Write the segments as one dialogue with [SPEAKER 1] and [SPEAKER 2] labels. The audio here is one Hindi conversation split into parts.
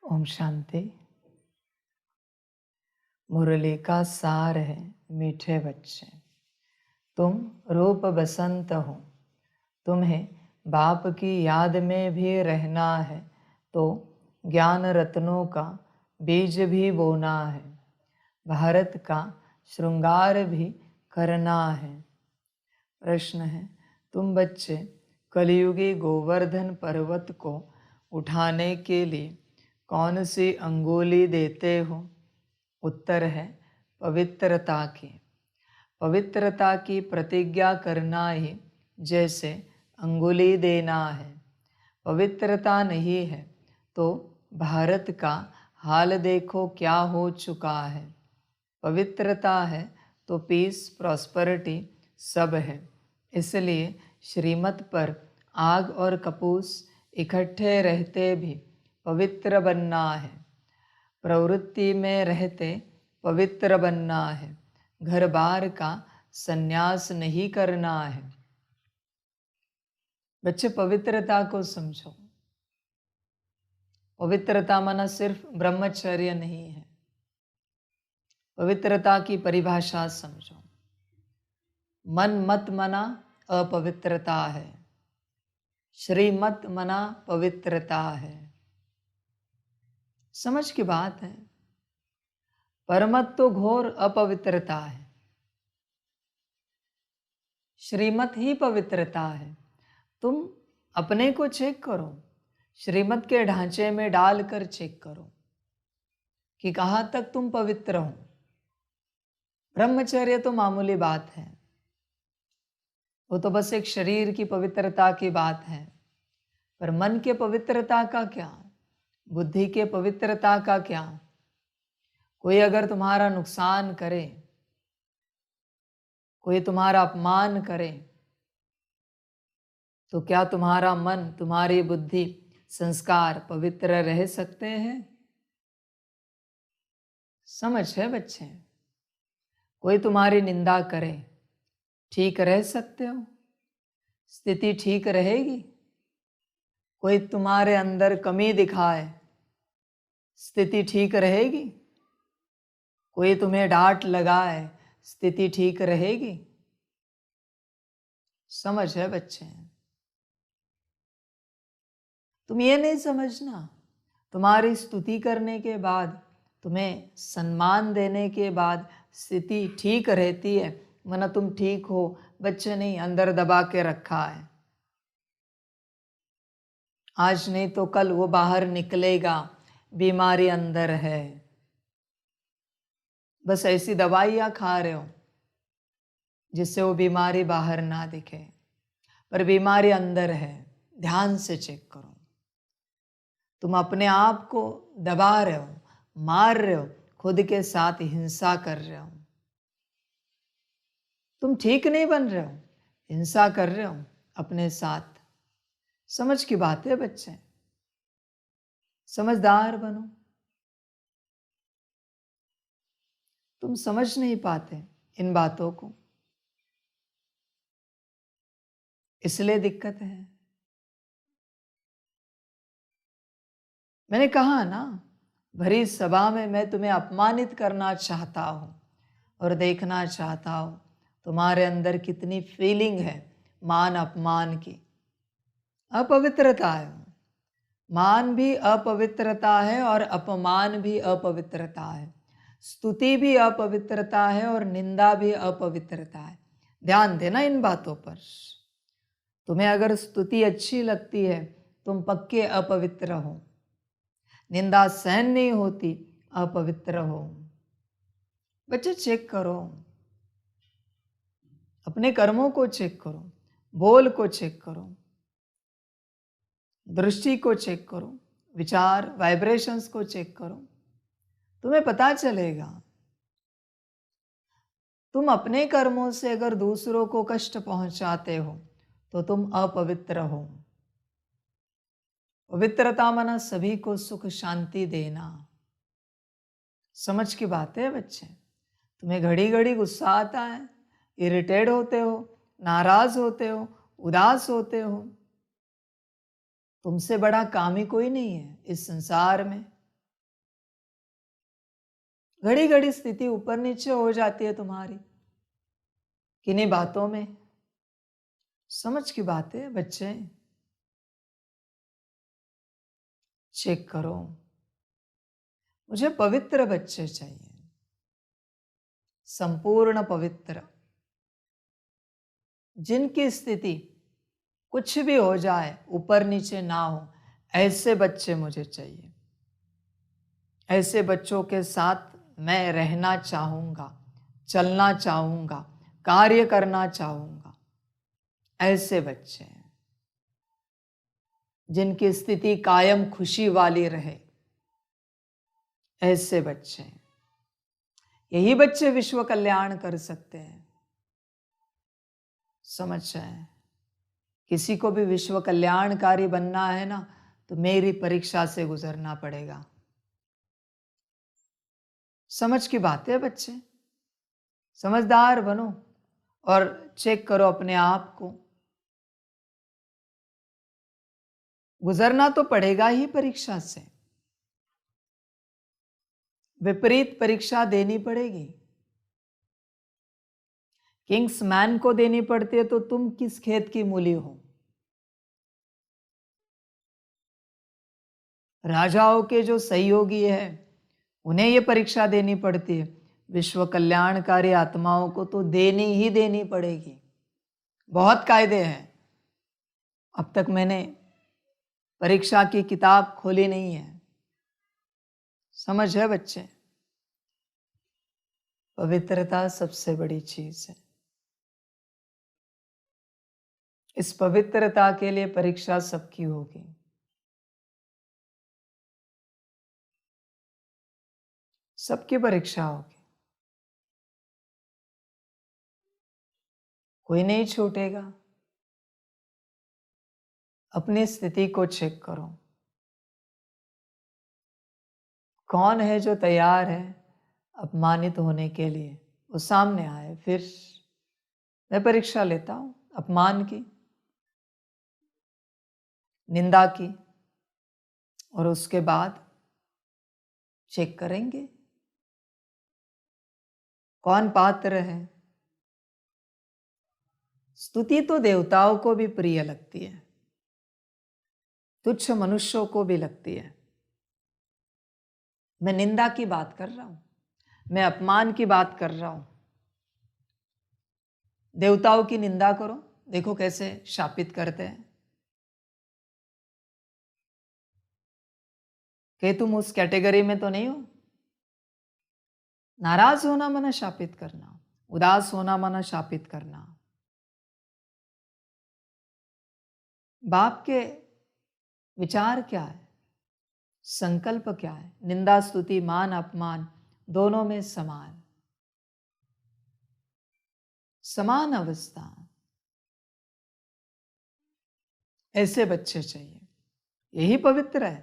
[SPEAKER 1] ओम शांति। मुरली का सार है मीठे बच्चे, तुम रूप बसंत हो। तुम्हें बाप की याद में भी रहना है तो ज्ञान रत्नों का बीज भी बोना है। भारत का श्रृंगार भी करना है। प्रश्न है, तुम बच्चे कलयुगी गोवर्धन पर्वत को उठाने के लिए कौन सी अंगुली देते हो? उत्तर है पवित्रता की। पवित्रता की प्रतिज्ञा करना ही जैसे अंगुली देना है। पवित्रता नहीं है तो भारत का हाल देखो क्या हो चुका है। पवित्रता है तो पीस प्रॉस्पेरिटी सब है। इसलिए श्रीमत पर आग और कपूस इकट्ठे रहते भी पवित्र बनना है। प्रवृत्ति में रहते पवित्र बनना है। घर बार का संन्यास नहीं करना है। बच्चे पवित्रता को समझो। पवित्रता माना सिर्फ ब्रह्मचर्य नहीं है। पवित्रता की परिभाषा समझो। मन मत मना अपवित्रता है। श्रीमत मना पवित्रता है। समझ की बात है। परमत तो घोर अपवित्रता है। श्रीमत ही पवित्रता है। तुम अपने को चेक करो, श्रीमत के ढांचे में डालकर चेक करो कि कहाँ तक तुम पवित्र हो। ब्रह्मचर्य तो मामूली बात है, वो तो बस एक शरीर की पवित्रता की बात है। पर मन के पवित्रता का क्या? बुद्धि के पवित्रता का क्या? कोई अगर तुम्हारा नुकसान करे, कोई तुम्हारा अपमान करे, तो क्या तुम्हारा मन, तुम्हारी बुद्धि, संस्कार पवित्र रह सकते हैं? समझ है बच्चे? कोई तुम्हारी निंदा करे, ठीक रह सकते हो? स्थिति ठीक रहेगी? कोई तुम्हारे अंदर कमी दिखाए, स्थिति ठीक रहेगी? कोई तुम्हें डांट लगाए, स्थिति ठीक रहेगी? समझ है बच्चे? तुम ये नहीं समझना तुम्हारी स्तुति करने के बाद, तुम्हें सम्मान देने के बाद स्थिति ठीक रहती है, मना तुम ठीक हो। बच्चे नहीं, अंदर दबा के रखा है। आज नहीं तो कल वो बाहर निकलेगा, बीमारी अंदर है। बस ऐसी दवाइयाँ खा रहे हो जिससे वो बीमारी बाहर ना दिखे, पर बीमारी अंदर है। ध्यान से चेक करो। तुम अपने आप को दबा रहे हो, मार रहे हो, खुद के साथ हिंसा कर रहे हो। तुम ठीक नहीं बन रहे हो, हिंसा कर रहे हो अपने साथ। समझ की बात है बच्चे, समझदार बनो। तुम समझ नहीं पाते इन बातों को, इसलिए दिक्कत है। मैंने कहा ना, भरी सभा में मैं तुम्हें अपमानित करना चाहता हूं और देखना चाहता हूं तुम्हारे अंदर कितनी फीलिंग है मान अपमान की। अपवित्रता है, मान भी अपवित्रता है और अपमान भी अपवित्रता है। स्तुति भी अपवित्रता है और निंदा भी अपवित्रता है। ध्यान देना इन बातों पर। तुम्हें अगर स्तुति अच्छी लगती है, तुम पक्के अपवित्र हो। निंदा सहन नहीं होती, अपवित्र हो। बच्चे चेक करो, अपने कर्मों को चेक करो, बोल को चेक करो, दृष्टि को चेक करो, विचार वाइब्रेशंस को चेक करो, तुम्हें पता चलेगा। तुम अपने कर्मों से अगर दूसरों को कष्ट पहुंचाते हो तो तुम अपवित्र हो। पवित्रता माना सभी को सुख शांति देना। समझ की बात है बच्चे? तुम्हें घड़ी घड़ी गुस्सा आता है, इरिटेट होते हो, नाराज होते हो, उदास होते हो। तुमसे बड़ा कामी कोई नहीं है इस संसार में। घड़ी घड़ी स्थिति ऊपर नीचे हो जाती है तुम्हारी, किन्हीं बातों में। समझ की बात है बच्चे, चेक करो। मुझे पवित्र बच्चे चाहिए, संपूर्ण पवित्र, जिनकी स्थिति कुछ भी हो जाए ऊपर नीचे ना हो, ऐसे बच्चे मुझे चाहिए। ऐसे बच्चों के साथ मैं रहना चाहूंगा, चलना चाहूंगा, कार्य करना चाहूंगा। ऐसे बच्चे जिनकी स्थिति कायम खुशी वाली रहे, ऐसे बच्चे, यही बच्चे विश्व कल्याण कर सकते हैं। समझ जाए, किसी को भी विश्व कल्याणकारी बनना है ना, तो मेरी परीक्षा से गुजरना पड़ेगा। समझ की बात है बच्चे, समझदार बनो और चेक करो अपने आप को। गुजरना तो पड़ेगा ही परीक्षा से, विपरीत परीक्षा देनी पड़ेगी। किंग्स मैन को देनी पड़ती है तो तुम किस खेत की मूली हो? राजाओं के जो सहयोगी है उन्हें ये परीक्षा देनी पड़ती है। विश्व कल्याणकारी आत्माओं को तो देनी ही देनी पड़ेगी। बहुत कायदे हैं। अब तक मैंने परीक्षा की किताब खोली नहीं है। समझ है बच्चे? पवित्रता सबसे बड़ी चीज है। इस पवित्रता के लिए परीक्षा सबकी होगी। सबकी परीक्षा होगी, कोई नहीं छूटेगा। अपनी स्थिति को चेक करो, कौन है जो तैयार है अपमानित होने के लिए, वो सामने आए। फिर मैं परीक्षा लेता हूं अपमान की, निंदा की, और उसके बाद चेक करेंगे कौन पात्र है। स्तुति तो देवताओं को भी प्रिय लगती है, तुच्छ मनुष्यों को भी लगती है। मैं निंदा की बात कर रहा हूं, मैं अपमान की बात कर रहा हूं। देवताओं की निंदा करो, देखो कैसे शापित करते हैं कि तुम उस कैटेगरी में तो नहीं हो। नाराज होना माना शापित करना, उदास होना माना शापित करना। बाप के विचार क्या है, संकल्प क्या है? निंदा स्तुति मान अपमान दोनों में समान, समान अवस्था। ऐसे बच्चे चाहिए, यही पवित्र है।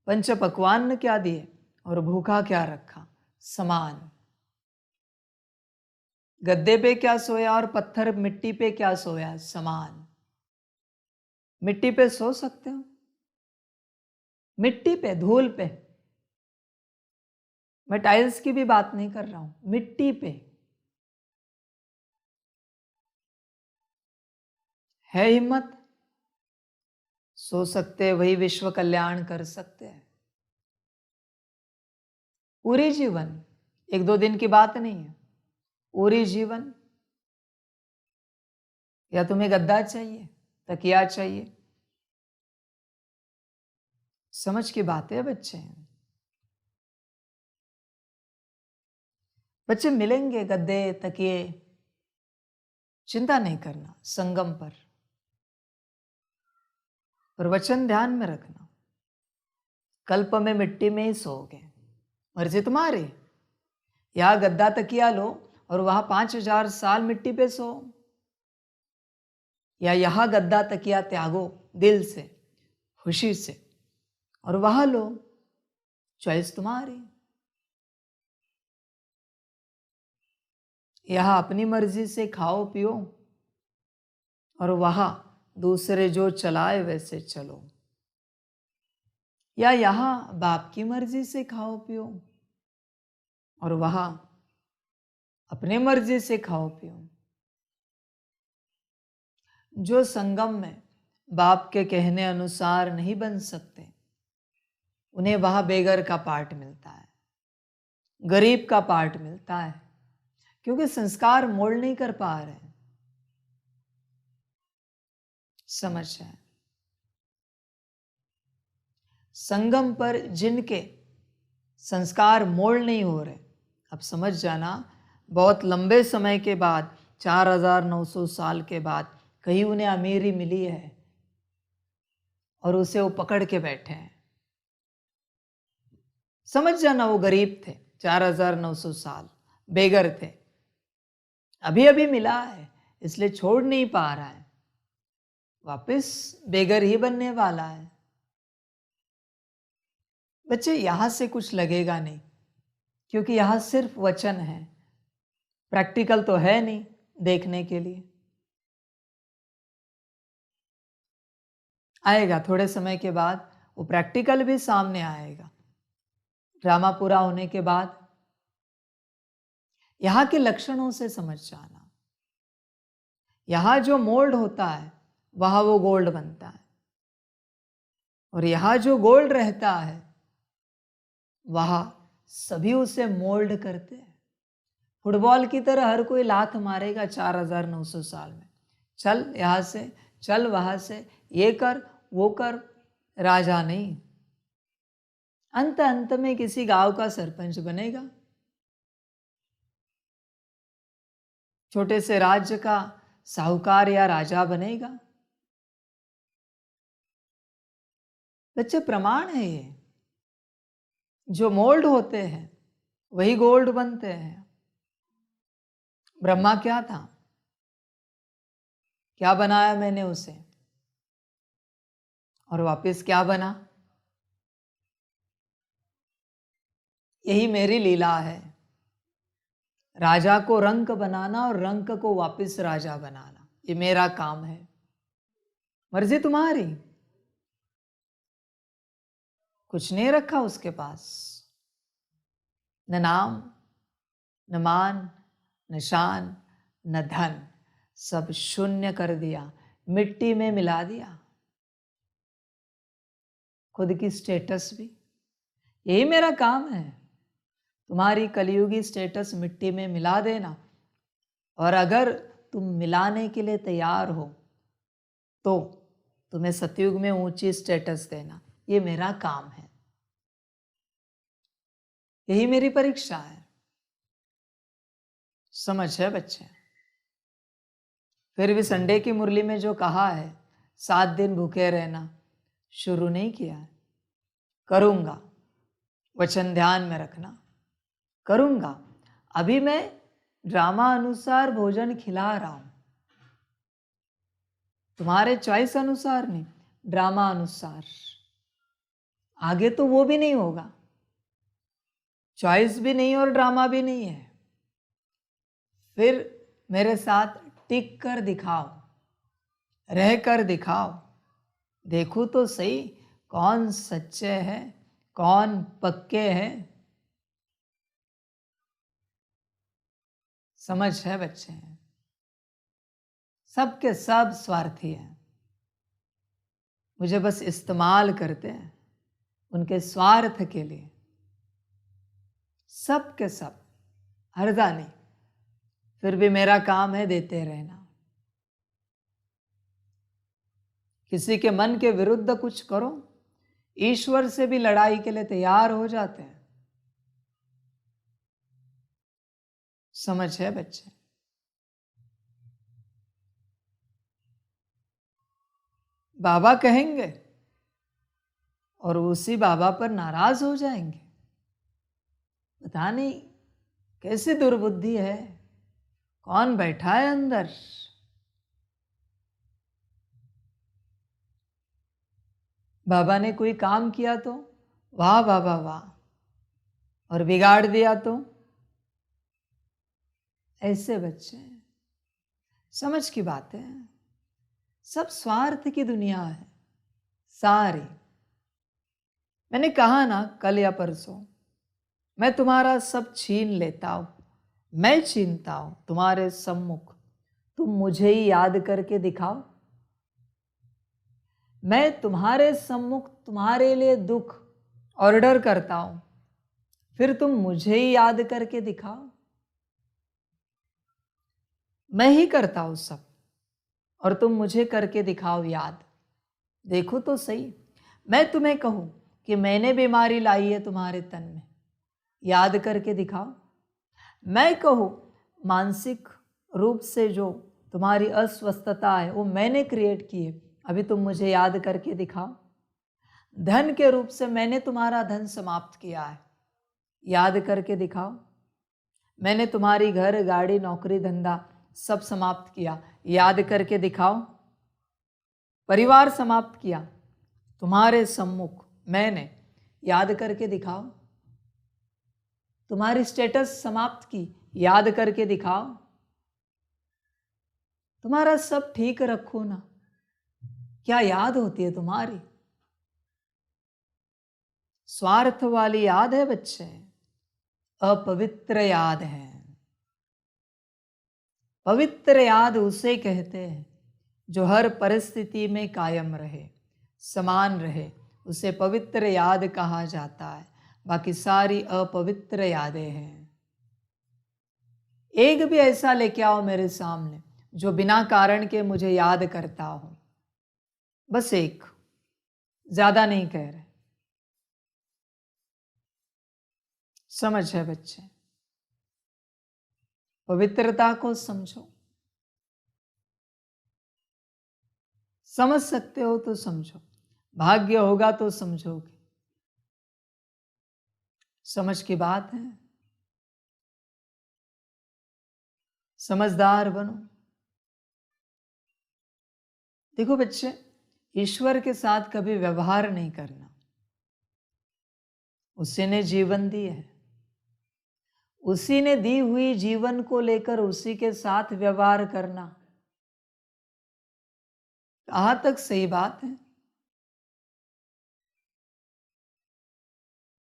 [SPEAKER 1] पंच पकवान ने क्या दिए और भूखा क्या रखा? समान। गद्दे पे क्या सोया और पत्थर मिट्टी पे क्या सोया? समान। मिट्टी पे सो सकते हो, मिट्टी पे, धूल पे। मैं टाइल्स की भी बात नहीं कर रहा हूं, मिट्टी पे है हिम्मत, सो सकते हैं, वही विश्व कल्याण कर सकते हैं। पूरी जीवन, एक दो दिन की बात नहीं है, पूरी जीवन। या तुम्हें गद्दा चाहिए, तकिया चाहिए? समझ की बात है बच्चे। बच्चे मिलेंगे गद्दे तकिए, चिंता नहीं करना। संगम पर वचन ध्यान में रखना, कल्प में मिट्टी में ही सोओगे, मर्जी तुम्हारी। यहां गद्दा तकिया लो और वहां 5000 साल मिट्टी पे सो, या यहां गद्दा तकिया त्यागो दिल से, खुशी से, और वहां लो। चॉइस तुम्हारी। यहां अपनी मर्जी से खाओ पियो, और वहां दूसरे जो चलाए वैसे चलो। या यहां बाप की मर्जी से खाओ पियो, और वहां अपने मर्जी से खाओ पियो। जो संगम में बाप के कहने अनुसार नहीं बन सकते, उन्हें वहां बेगर का पार्ट मिलता है, गरीब का पार्ट मिलता है, क्योंकि संस्कार मोल्ड नहीं कर पा रहे। समझ है? संगम पर जिनके संस्कार मोल्ड नहीं हो रहे, अब समझ जाना, बहुत लंबे समय के बाद, 4900 साल के बाद कहीं उन्हें अमीरी मिली है और उसे वो पकड़ के बैठे हैं। समझ जाना, वो गरीब थे, 4900 साल बेगर थे, अभी अभी मिला है इसलिए छोड़ नहीं पा रहा है, वापस बेगर ही बनने वाला है। बच्चे, यहां से कुछ लगेगा नहीं, क्योंकि यहां सिर्फ वचन है, प्रैक्टिकल तो है नहीं देखने के लिए। आएगा थोड़े समय के बाद, वो प्रैक्टिकल भी सामने आएगा। ड्रामा पूरा होने के बाद यहां के लक्षणों से समझ जाना, यहां जो मोल्ड होता है वहां वो गोल्ड बनता है, और यहां जो गोल्ड रहता है वहां सभी उसे मोल्ड करते हैं। फुटबॉल की तरह हर कोई लात मारेगा 4900 साल में, चल यहां से, चल वहां से, ये कर वो कर, राजा नहीं। अंत अंत में किसी गांव का सरपंच बनेगा, छोटे से राज्य का साहूकार या राजा बनेगा। बच्चे, प्रमाण है ये, जो मोल्ड होते हैं वही गोल्ड बनते हैं। ब्रह्मा क्या था? क्या बनाया मैंने उसे, और वापस क्या बना? यही मेरी लीला है, राजा को रंक बनाना और रंक को वापस राजा बनाना, ये मेरा काम है। मर्जी तुम्हारी, कुछ नहीं रखा उसके पास, न नाम, न मान, न शान, न धन, सब शून्य कर दिया, मिट्टी में मिला दिया। खुद की स्टेटस भी, यही मेरा काम है, तुम्हारी कलयुगी स्टेटस मिट्टी में मिला देना। और अगर तुम मिलाने के लिए तैयार हो तो तुम्हें सतयुग में ऊंची स्टेटस देना, ये मेरा काम है, यही मेरी परीक्षा है। समझ है बच्चे? फिर भी संडे की मुरली में जो कहा है 7 दिन भूखे रहना, शुरू नहीं किया है। करूंगा, वचन ध्यान में रखना, करूंगा। अभी मैं ड्रामा अनुसार भोजन खिला रहा हूं, तुम्हारे चॉइस अनुसार नहीं, ड्रामा अनुसार। आगे तो वो भी नहीं होगा, चॉइस भी नहीं और ड्रामा भी नहीं है। फिर मेरे साथ टिक कर दिखाओ, रह कर दिखाओ, देखो तो सही कौन सच्चे हैं, कौन पक्के हैं। समझ है बच्चे? सबके सब स्वार्थी हैं, मुझे बस इस्तेमाल करते हैं उनके स्वार्थ के लिए। सब के सब, हरदा नहीं, फिर भी मेरा काम है देते रहना। किसी के मन के विरुद्ध कुछ करो, ईश्वर से भी लड़ाई के लिए तैयार हो जाते हैं। समझ है बच्चे? बाबा कहेंगे और उसी बाबा पर नाराज हो जाएंगे। पता नहीं कैसी दुर्बुद्धि है, कौन बैठा है अंदर। बाबा ने कोई काम किया तो वाह बाबा वाह, और बिगाड़ दिया तो ऐसे बच्चे। समझ की बात है, सब स्वार्थ की दुनिया है सारी। मैंने कहा ना कल या परसों, मैं तुम्हारा सब छीन लेता हूँ, मैं छीनता हूँ तुम्हारे सम्मुख, तुम मुझे ही याद करके दिखाओ। मैं तुम्हारे सम्मुख तुम्हारे लिए दुख ऑर्डर करता हूँ, फिर तुम मुझे ही याद करके दिखाओ। मैं ही करता हूँ सब और तुम मुझे करके दिखाओ याद। देखो तो सही, मैं तुम्हें कहूँ कि मैंने बीमारी लाई है तुम्हारे तन में, याद करके दिखाओ। मैं कहूँ मानसिक रूप से जो तुम्हारी अस्वस्थता है वो मैंने क्रिएट की है, अभी तुम मुझे याद करके दिखाओ। धन के रूप से मैंने तुम्हारा धन समाप्त किया है, याद करके दिखाओ। मैंने तुम्हारी घर गाड़ी नौकरी धंधा सब समाप्त किया, याद करके दिखाओ। परिवार समाप्त किया तुम्हारे सम्मुख मैंने, याद करके दिखाओ। तुम्हारी स्टेटस समाप्त की, याद करके दिखाओ। तुम्हारा सब ठीक रखो ना, क्या याद होती है तुम्हारी? स्वार्थ वाली याद है बच्चे, अपवित्र याद है। पवित्र याद उसे कहते हैं जो हर परिस्थिति में कायम रहे, समान रहे, उसे पवित्र याद कहा जाता है। बाकी सारी अपवित्र यादें हैं। एक भी ऐसा लेके आओ मेरे सामने जो बिना कारण के मुझे याद करता हो, बस एक, ज्यादा नहीं कह रहे। समझ है बच्चे? पवित्रता को समझो, समझ सकते हो तो समझो, भाग्य होगा तो समझोगे। समझ की बात है, समझदार बनो। देखो बच्चे, ईश्वर के साथ कभी व्यवहार नहीं करना, उसी ने जीवन दी है, उसी ने दी हुई जीवन को लेकर उसी के साथ व्यवहार करना, कहाँ तक सही बात है?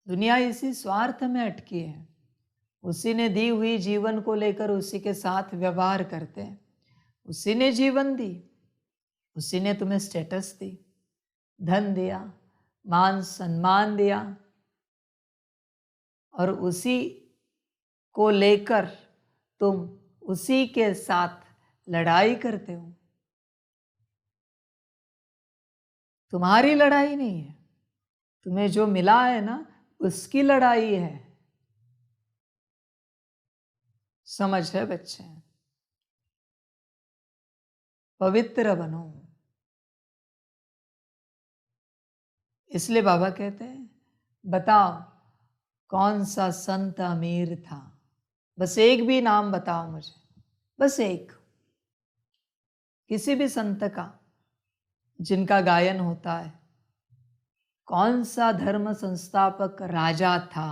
[SPEAKER 1] दुनिया इसी स्वार्थ में अटकी है, उसी ने दी हुई जीवन को लेकर उसी के साथ व्यवहार करते हैं। उसी ने जीवन दी, उसी ने तुम्हें स्टेटस दी, धन दिया, मान सम्मान दिया, और उसी को लेकर तुम उसी के साथ लड़ाई करते हो। तुम्हारी लड़ाई नहीं है, तुम्हें जो मिला है ना उसकी लड़ाई है। समझ है बच्चे? पवित्र बनो। इसलिए बाबा कहते हैं, बताओ कौन सा संत अमीर था? बस एक भी नाम बताओ मुझे, बस एक, किसी भी संत का जिनका गायन होता है। कौन सा धर्म संस्थापक राजा था?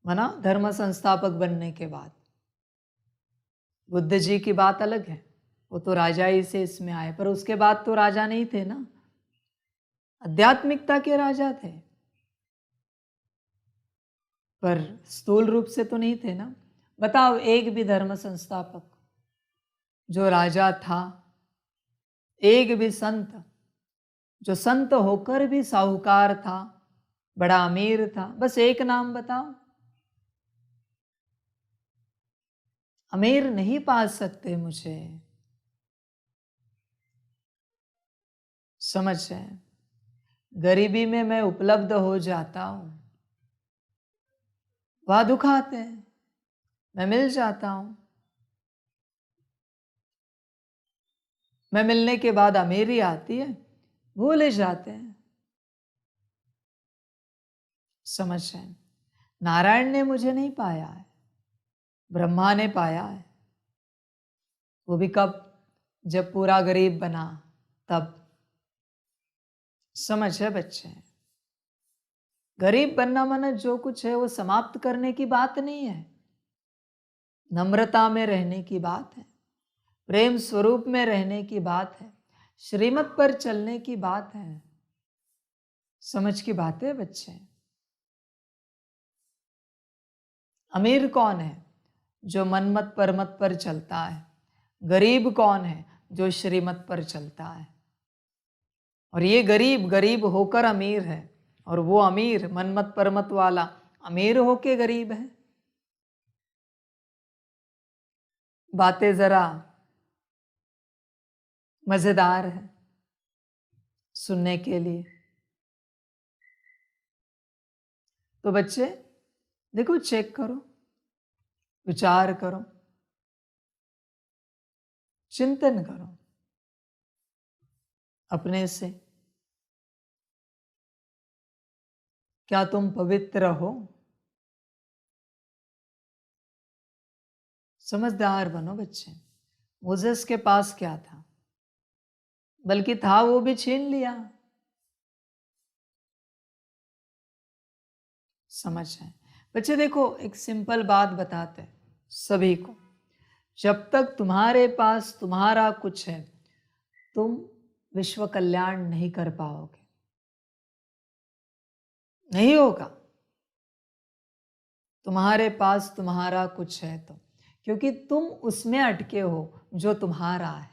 [SPEAKER 1] माना धर्म संस्थापक बनने के बाद बुद्ध जी की बात अलग है, वो तो राजा ही से इसमें आए, पर उसके बाद तो राजा नहीं थे ना, आध्यात्मिकता के राजा थे, पर स्थूल रूप से तो नहीं थे ना। बताओ एक भी धर्म संस्थापक जो राजा था, एक भी संत जो संत होकर भी साहूकार था, बड़ा अमीर था, बस एक नाम बताओ। अमीर नहीं पा सकते मुझे। समझ है? गरीबी में मैं उपलब्ध हो जाता हूं, वह दुख आते हैं, मैं मिल जाता हूं, मैं मिलने के बाद अमीरी आती है, भूल जाते हैं। समझ है? नारायण ने मुझे नहीं पाया है, ब्रह्मा ने पाया है। वो भी कब? जब पूरा गरीब बना तब। समझ है बच्चे? गरीब बनना माना जो कुछ है वो समाप्त करने की बात नहीं है, नम्रता में रहने की बात है, प्रेम स्वरूप में रहने की बात है, श्रीमत पर चलने की बात है। समझ की बात है बच्चे? अमीर कौन है? जो मनमत परमत पर चलता है। गरीब कौन है? जो श्रीमत पर चलता है। और ये गरीब गरीब होकर अमीर है, और वो अमीर मनमत परमत वाला अमीर होके गरीब है। बातें जरा मजेदार है सुनने के लिए। तो बच्चे देखो, चेक करो, विचार करो, चिंतन करो अपने से। क्या तुम पवित्र हो? समझदार बनो बच्चे। मोसेस के पास क्या था? बल्कि था वो भी छीन लिया। समझ है बच्चे। देखो, एक सिंपल बात बताते हैं सभी को। जब तक तुम्हारे पास तुम्हारा कुछ है, तुम विश्व कल्याण नहीं कर पाओगे, नहीं होगा। तुम्हारे पास तुम्हारा कुछ है तो, क्योंकि तुम उसमें अटके हो जो तुम्हारा है।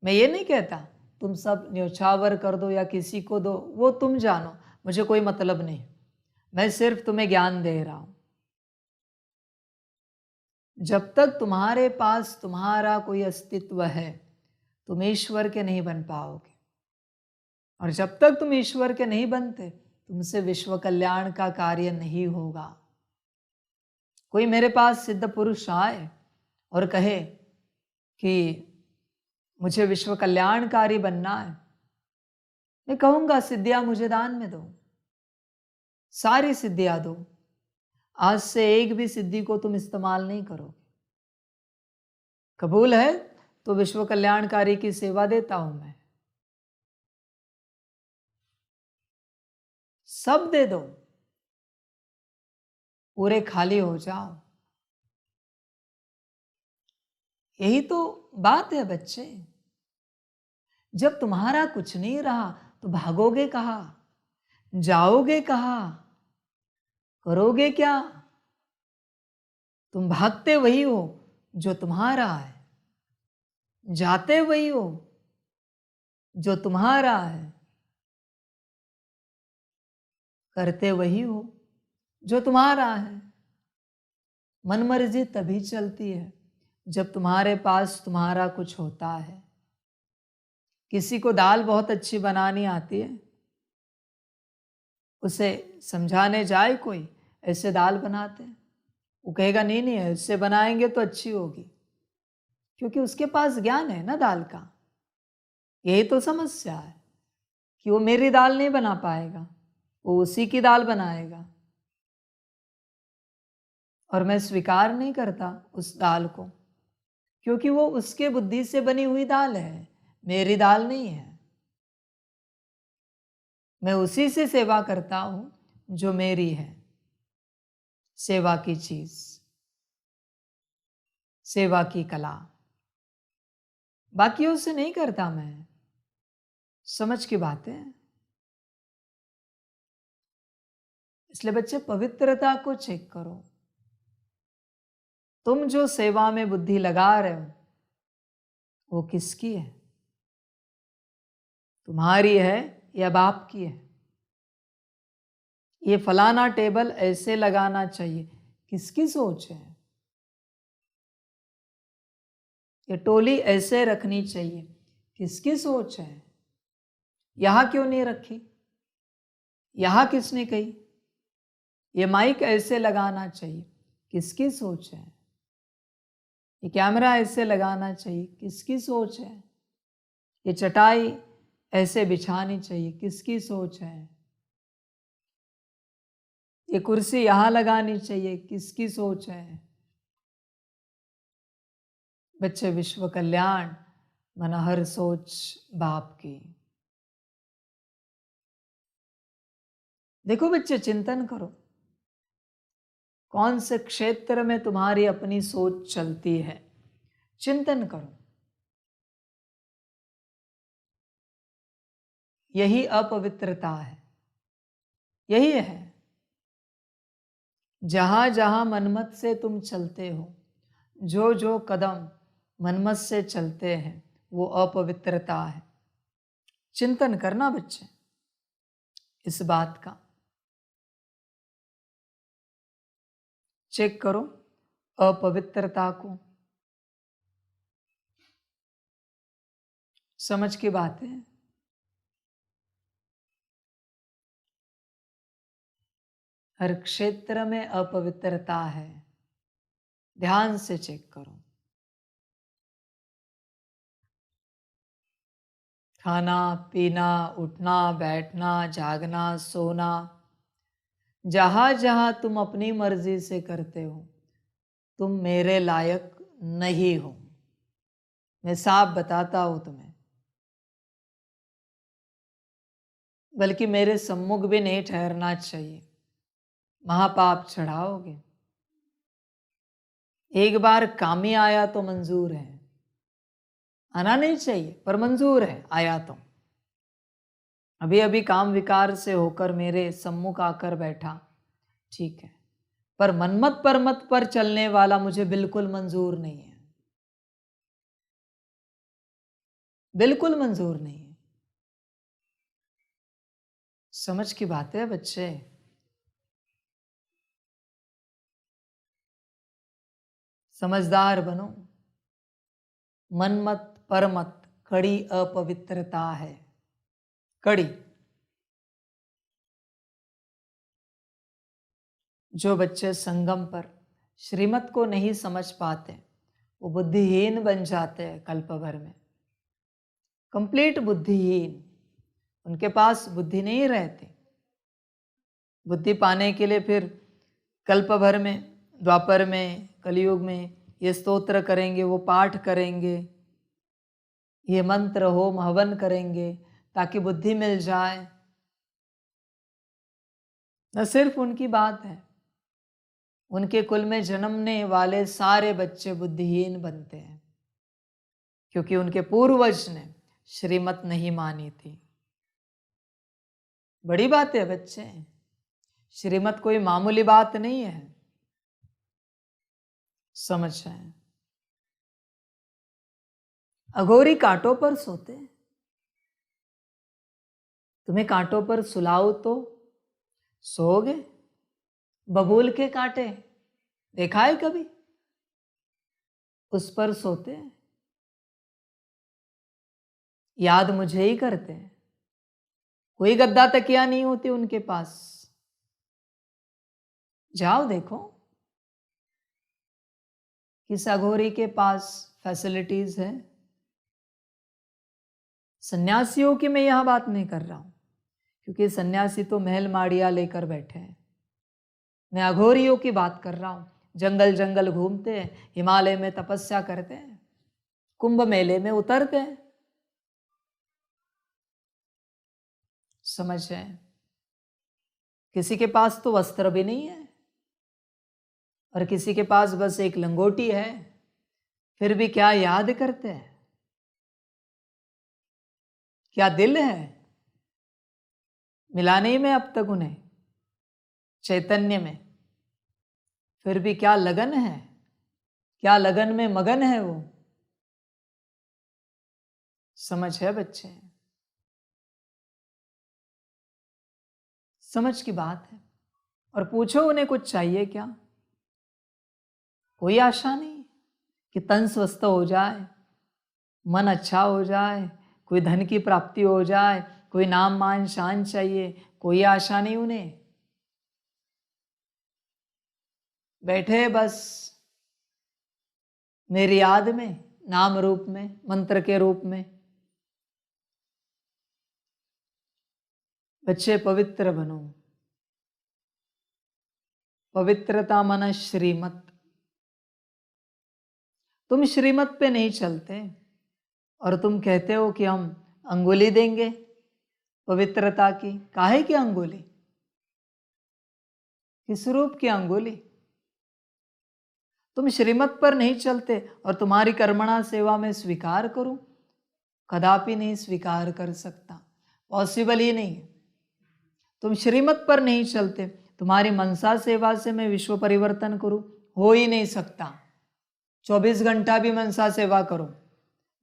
[SPEAKER 1] मैं ये नहीं कहता तुम सब न्योछावर कर दो या किसी को दो, वो तुम जानो, मुझे कोई मतलब नहीं। मैं सिर्फ तुम्हें ज्ञान दे रहा हूं। जब तक तुम्हारे पास तुम्हारा कोई अस्तित्व है, तुम ईश्वर के नहीं बन पाओगे। और जब तक तुम ईश्वर के नहीं बनते, तुमसे विश्व कल्याण का कार्य नहीं होगा। कोई मेरे पास सिद्ध पुरुष आए और कहे कि मुझे विश्व कल्याणकारी बनना है, मैं कहूंगा सिद्धियां मुझे दान में दो, सारी सिद्धियां दो। आज से एक भी सिद्धि को तुम इस्तेमाल नहीं करोगे। कबूल है तो विश्व कल्याणकारी की सेवा देता हूं मैं। सब दे दो, पूरे खाली हो जाओ। यही तो बात है बच्चे। जब तुम्हारा कुछ नहीं रहा तो भागोगे कहाँ? जाओगे कहाँ? करोगे क्या? तुम भागते वही हो जो तुम्हारा है, जाते वही हो जो तुम्हारा है, करते वही हो जो तुम्हारा है। मनमर्जी तभी चलती है जब तुम्हारे पास तुम्हारा कुछ होता है। किसी को दाल बहुत अच्छी बनानी आती है, उसे समझाने जाए कोई ऐसे दाल बनाते हैं, वो कहेगा नहीं नहीं ऐसे बनाएंगे तो अच्छी होगी, क्योंकि उसके पास ज्ञान है ना दाल का। यही तो समस्या है कि वो मेरी दाल नहीं बना पाएगा, वो उसी की दाल बनाएगा। और मैं स्वीकार नहीं करता उस दाल को, क्योंकि वो उसके बुद्धि से बनी हुई दाल है, मेरी दाल नहीं है। मैं उसी से सेवा करता हूं जो मेरी है, सेवा की चीज, सेवा की कला। बाकियों से नहीं करता मैं। समझ की बात है। इसलिए बच्चे पवित्रता को चेक करो। तुम जो सेवा में बुद्धि लगा रहे हो वो किसकी है? तुम्हारी है या बाप की है? ये फलाना टेबल ऐसे लगाना चाहिए, किसकी सोच है? ये टोली ऐसे रखनी चाहिए, किसकी सोच है? यहां क्यों नहीं रखी? यहां किसने कही? ये माइक ऐसे लगाना चाहिए, किसकी सोच है? ये कैमरा ऐसे लगाना चाहिए, किसकी सोच है? ये चटाई ऐसे बिछानी चाहिए, किसकी सोच है? ये कुर्सी यहां लगानी चाहिए, किसकी सोच है? बच्चे, विश्व कल्याण मन हर सोच बाप की। देखो बच्चे, चिंतन करो कौन से क्षेत्र में तुम्हारी अपनी सोच चलती है। चिंतन करो। यही अपवित्रता है, यही है। जहाँ जहाँ मनमत से तुम चलते हो, जो जो कदम मनमत से चलते हैं, वो अपवित्रता है। चिंतन करना बच्चे इस बात का, चेक करो अपवित्रता को। समझ की बात है। हर क्षेत्र में अपवित्रता है, ध्यान से चेक करो। खाना पीना, उठना बैठना, जागना सोना, जहां जहां तुम अपनी मर्जी से करते हो, तुम मेरे लायक नहीं हो। मैं साफ बताता हूं तुम्हें, बल्कि मेरे सम्मुख भी नहीं ठहरना चाहिए, महापाप चढ़ाओगे। एक बार काम ही आया तो मंजूर है, आना नहीं चाहिए पर मंजूर है, आया तो। अभी अभी काम विकार से होकर मेरे सम्मुख आकर बैठा, ठीक है, पर मनमत परमत पर चलने वाला मुझे बिल्कुल मंजूर नहीं है, बिल्कुल मंजूर नहीं है। समझ की बात है बच्चे। समझदार बनो। मनमत परमत कड़ी अपवित्रता है, कड़ी। जो बच्चे संगम पर श्रीमत को नहीं समझ पाते, वो बुद्धिहीन बन जाते हैं कल्प भर में, कंप्लीट बुद्धिहीन। उनके पास बुद्धि नहीं रहती। बुद्धि पाने के लिए फिर कल्प भर में, द्वापर में, कलयुग में ये स्तोत्र करेंगे, वो पाठ करेंगे, ये मंत्र होम हवन करेंगे ताकि बुद्धि मिल जाए। न सिर्फ उनकी बात है, उनके कुल में जन्मने वाले सारे बच्चे बुद्धिहीन बनते हैं, क्योंकि उनके पूर्वज ने श्रीमत नहीं मानी थी। बड़ी बात है बच्चे, श्रीमत कोई मामूली बात नहीं है। समझ जाए। अघोरी कांटों पर सोते, तुम्हें कांटों पर सुलाओ तो सोओगे? बबूल के कांटे देखा है कभी? उस पर सोते हैं, याद मुझे ही करते हैं। कोई गद्दा तकिया नहीं होती उनके पास। जाओ देखो किस अघोरी के पास फैसिलिटीज है। सन्यासियों की मैं यह बात नहीं कर रहा हूं, क्योंकि सन्यासी तो महल माड़िया लेकर बैठे हैं। मैं अघोरियों की बात कर रहा हूं, जंगल जंगल घूमते हैं, हिमालय में तपस्या करते हैं, कुंभ मेले में उतरते हैं। समझ है? किसी के पास तो वस्त्र भी नहीं है, और किसी के पास बस एक लंगोटी है, फिर भी क्या याद करते हैं? क्या दिल है? मिला नहीं मैं अब तक उन्हें चैतन्य में, फिर भी क्या लगन है, क्या लगन में मगन है वो। समझ है बच्चे? समझ की बात है। और पूछो उन्हें कुछ चाहिए क्या? कोई आशा नहीं कि तन स्वस्थ हो जाए, मन अच्छा हो जाए, कोई धन की प्राप्ति हो जाए, कोई नाम मान शान चाहिए, कोई आशा नहीं उन्हें। बैठे बस मेरी याद में, नाम रूप में, मंत्र के रूप में। बच्चे पवित्र बनो। पवित्रता मन श्रीमत। तुम श्रीमत पे नहीं चलते और तुम कहते हो कि हम अंगुली देंगे पवित्रता की। काहे की अंगुली? किस रूप की अंगुली? तुम श्रीमत पर नहीं चलते और तुम्हारी कर्मणा सेवा में स्वीकार करूं? कदापि नहीं स्वीकार कर सकता, पॉसिबल ही नहीं। तुम श्रीमत पर नहीं चलते तुम्हारी मनसा सेवा से मैं विश्व परिवर्तन करूं? हो ही नहीं सकता। 24 घंटा भी मनसा सेवा करो,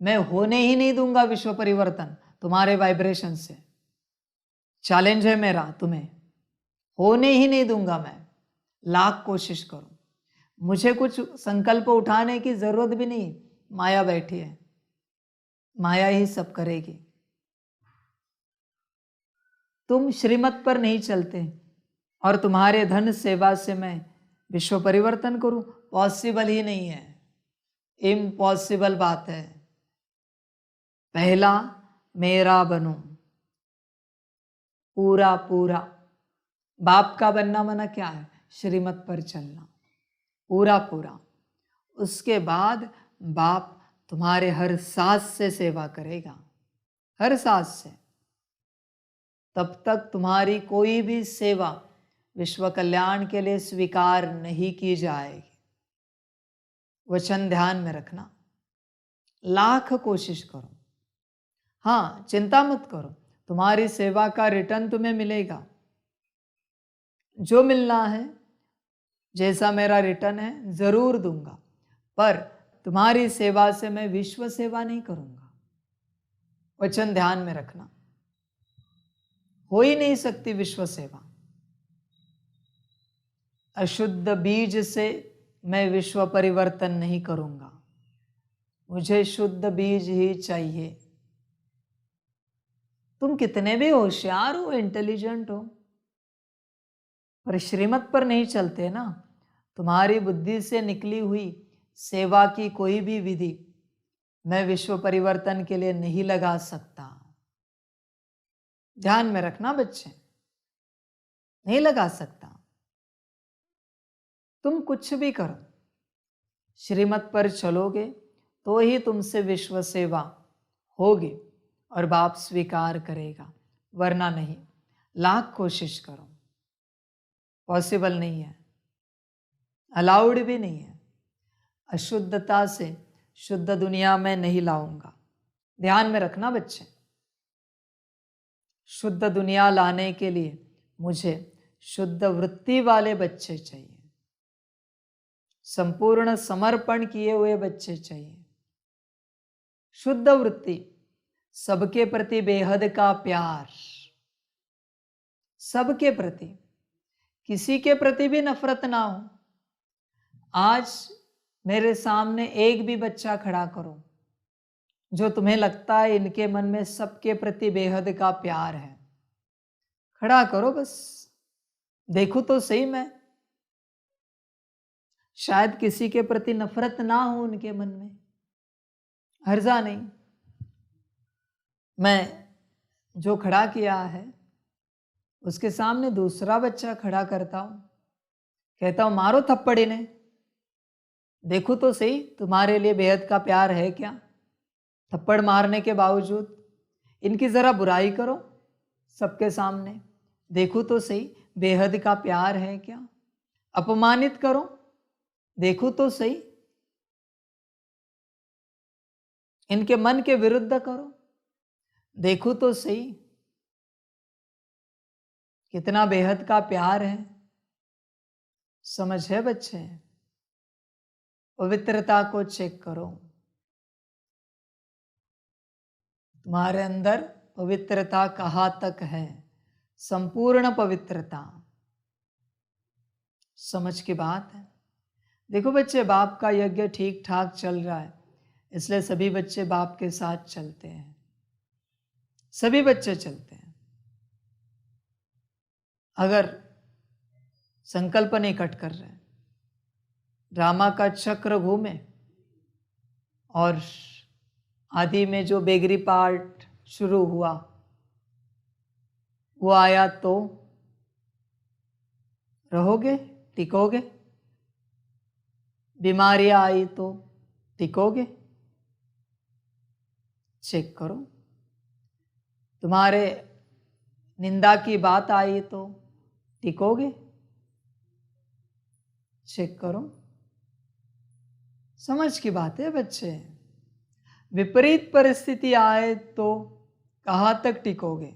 [SPEAKER 1] मैं होने ही नहीं दूंगा विश्व परिवर्तन तुम्हारे वाइब्रेशन से। चैलेंज है मेरा तुम्हें, होने ही नहीं दूंगा मैं, लाख कोशिश करो। मुझे कुछ संकल्प उठाने की जरूरत भी नहीं, माया बैठी है, माया ही सब करेगी। तुम श्रीमत पर नहीं चलते और तुम्हारे धन सेवा से मैं विश्व परिवर्तन करूं? पॉसिबल ही नहीं है, इम्पॉसिबल बात है। पहला मेरा बनो, पूरा पूरा। बाप का बनना मना क्या है? श्रीमत पर चलना, पूरा पूरा। उसके बाद बाप तुम्हारे हर सांस से सेवा करेगा, हर सांस से। तब तक तुम्हारी कोई भी सेवा विश्व कल्याण के लिए स्वीकार नहीं की जाएगी। वचन ध्यान में रखना, लाख कोशिश करो। हाँ, चिंता मत करो, तुम्हारी सेवा का रिटर्न तुम्हें मिलेगा। जो मिलना है, जैसा मेरा रिटर्न है जरूर दूंगा, पर तुम्हारी सेवा से मैं विश्व सेवा नहीं करूंगा। वचन ध्यान में रखना, हो ही नहीं सकती विश्व सेवा। अशुद्ध बीज से मैं विश्व परिवर्तन नहीं करूंगा, मुझे शुद्ध बीज ही चाहिए। तुम कितने भी होशियार हो, इंटेलिजेंट हो, पर श्रीमत पर नहीं चलते ना। तुम्हारी बुद्धि से निकली हुई सेवा की कोई भी विधि मैं विश्व परिवर्तन के लिए नहीं लगा सकता। ध्यान में रखना बच्चे, नहीं लगा सकता। तुम कुछ भी करो, श्रीमत पर चलोगे तो ही तुमसे विश्व सेवा होगी और बाप स्वीकार करेगा, वरना नहीं। लाख कोशिश करो, पॉसिबल नहीं है, अलाउड भी नहीं है। अशुद्धता से शुद्ध दुनिया में नहीं लाऊंगा। ध्यान में रखना बच्चे, शुद्ध दुनिया लाने के लिए मुझे शुद्ध वृत्ति वाले बच्चे चाहिए, संपूर्ण समर्पण किए हुए बच्चे चाहिए। शुद्ध वृत्ति, सबके प्रति बेहद का प्यार, सबके प्रति, किसी के प्रति भी नफरत ना हो। आज मेरे सामने एक भी बच्चा खड़ा करो जो तुम्हें लगता है इनके मन में सबके प्रति बेहद का प्यार है, खड़ा करो बस, देखो तो सही। मैं शायद किसी के प्रति नफरत ना हो उनके मन में, हर्जा नहीं। मैं जो खड़ा किया है उसके सामने दूसरा बच्चा खड़ा करता हूं, कहता हूं मारो थप्पड़ इन्हें, देखो तो सही तुम्हारे लिए बेहद का प्यार है क्या। थप्पड़ मारने के बावजूद इनकी जरा बुराई करो सबके सामने, देखो तो सही बेहद का प्यार है क्या। अपमानित करो, देखो तो सही, इनके मन के विरुद्ध करो, देखो तो सही कितना बेहद का प्यार है। समझ है बच्चे? पवित्रता को चेक करो, तुम्हारे अंदर पवित्रता कहाँ तक है, संपूर्ण पवित्रता। समझ की बात है। देखो बच्चे, बाप का यज्ञ ठीक ठाक चल रहा है, इसलिए सभी बच्चे बाप के साथ चलते हैं, सभी बच्चे चलते हैं। अगर संकल्प नहीं कट कर रहे, ड्रामा का चक्र घूमे और आदि में जो बेगरी पार्ट शुरू हुआ वो आया तो रहोगे, टिकोगे। बीमारियां आई तो टिकोगे। चेक करो। तुम्हारे निंदा की बात आई तो टिकोगे। चेक करो। समझ की बात है बच्चे। विपरीत परिस्थिति आए तो कहाँ तक टिकोगे,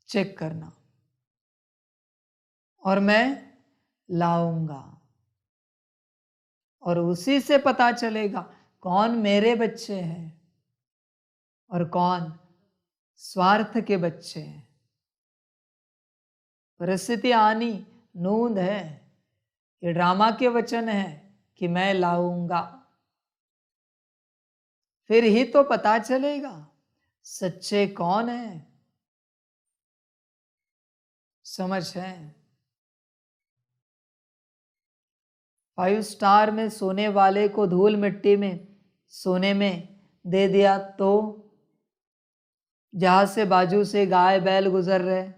[SPEAKER 1] चेक करना। और मैं लाऊंगा, और उसी से पता चलेगा कौन मेरे बच्चे हैं और कौन स्वार्थ के बच्चे हैं। परिस्थिति आनी नूंद है, ये ड्रामा के वचन है कि मैं लाऊंगा। फिर ही तो पता चलेगा सच्चे कौन है। समझ है? 5 स्टार में सोने वाले को धूल मिट्टी में सोने में दे दिया तो जहां से बाजू से गाय बैल गुजर रहे,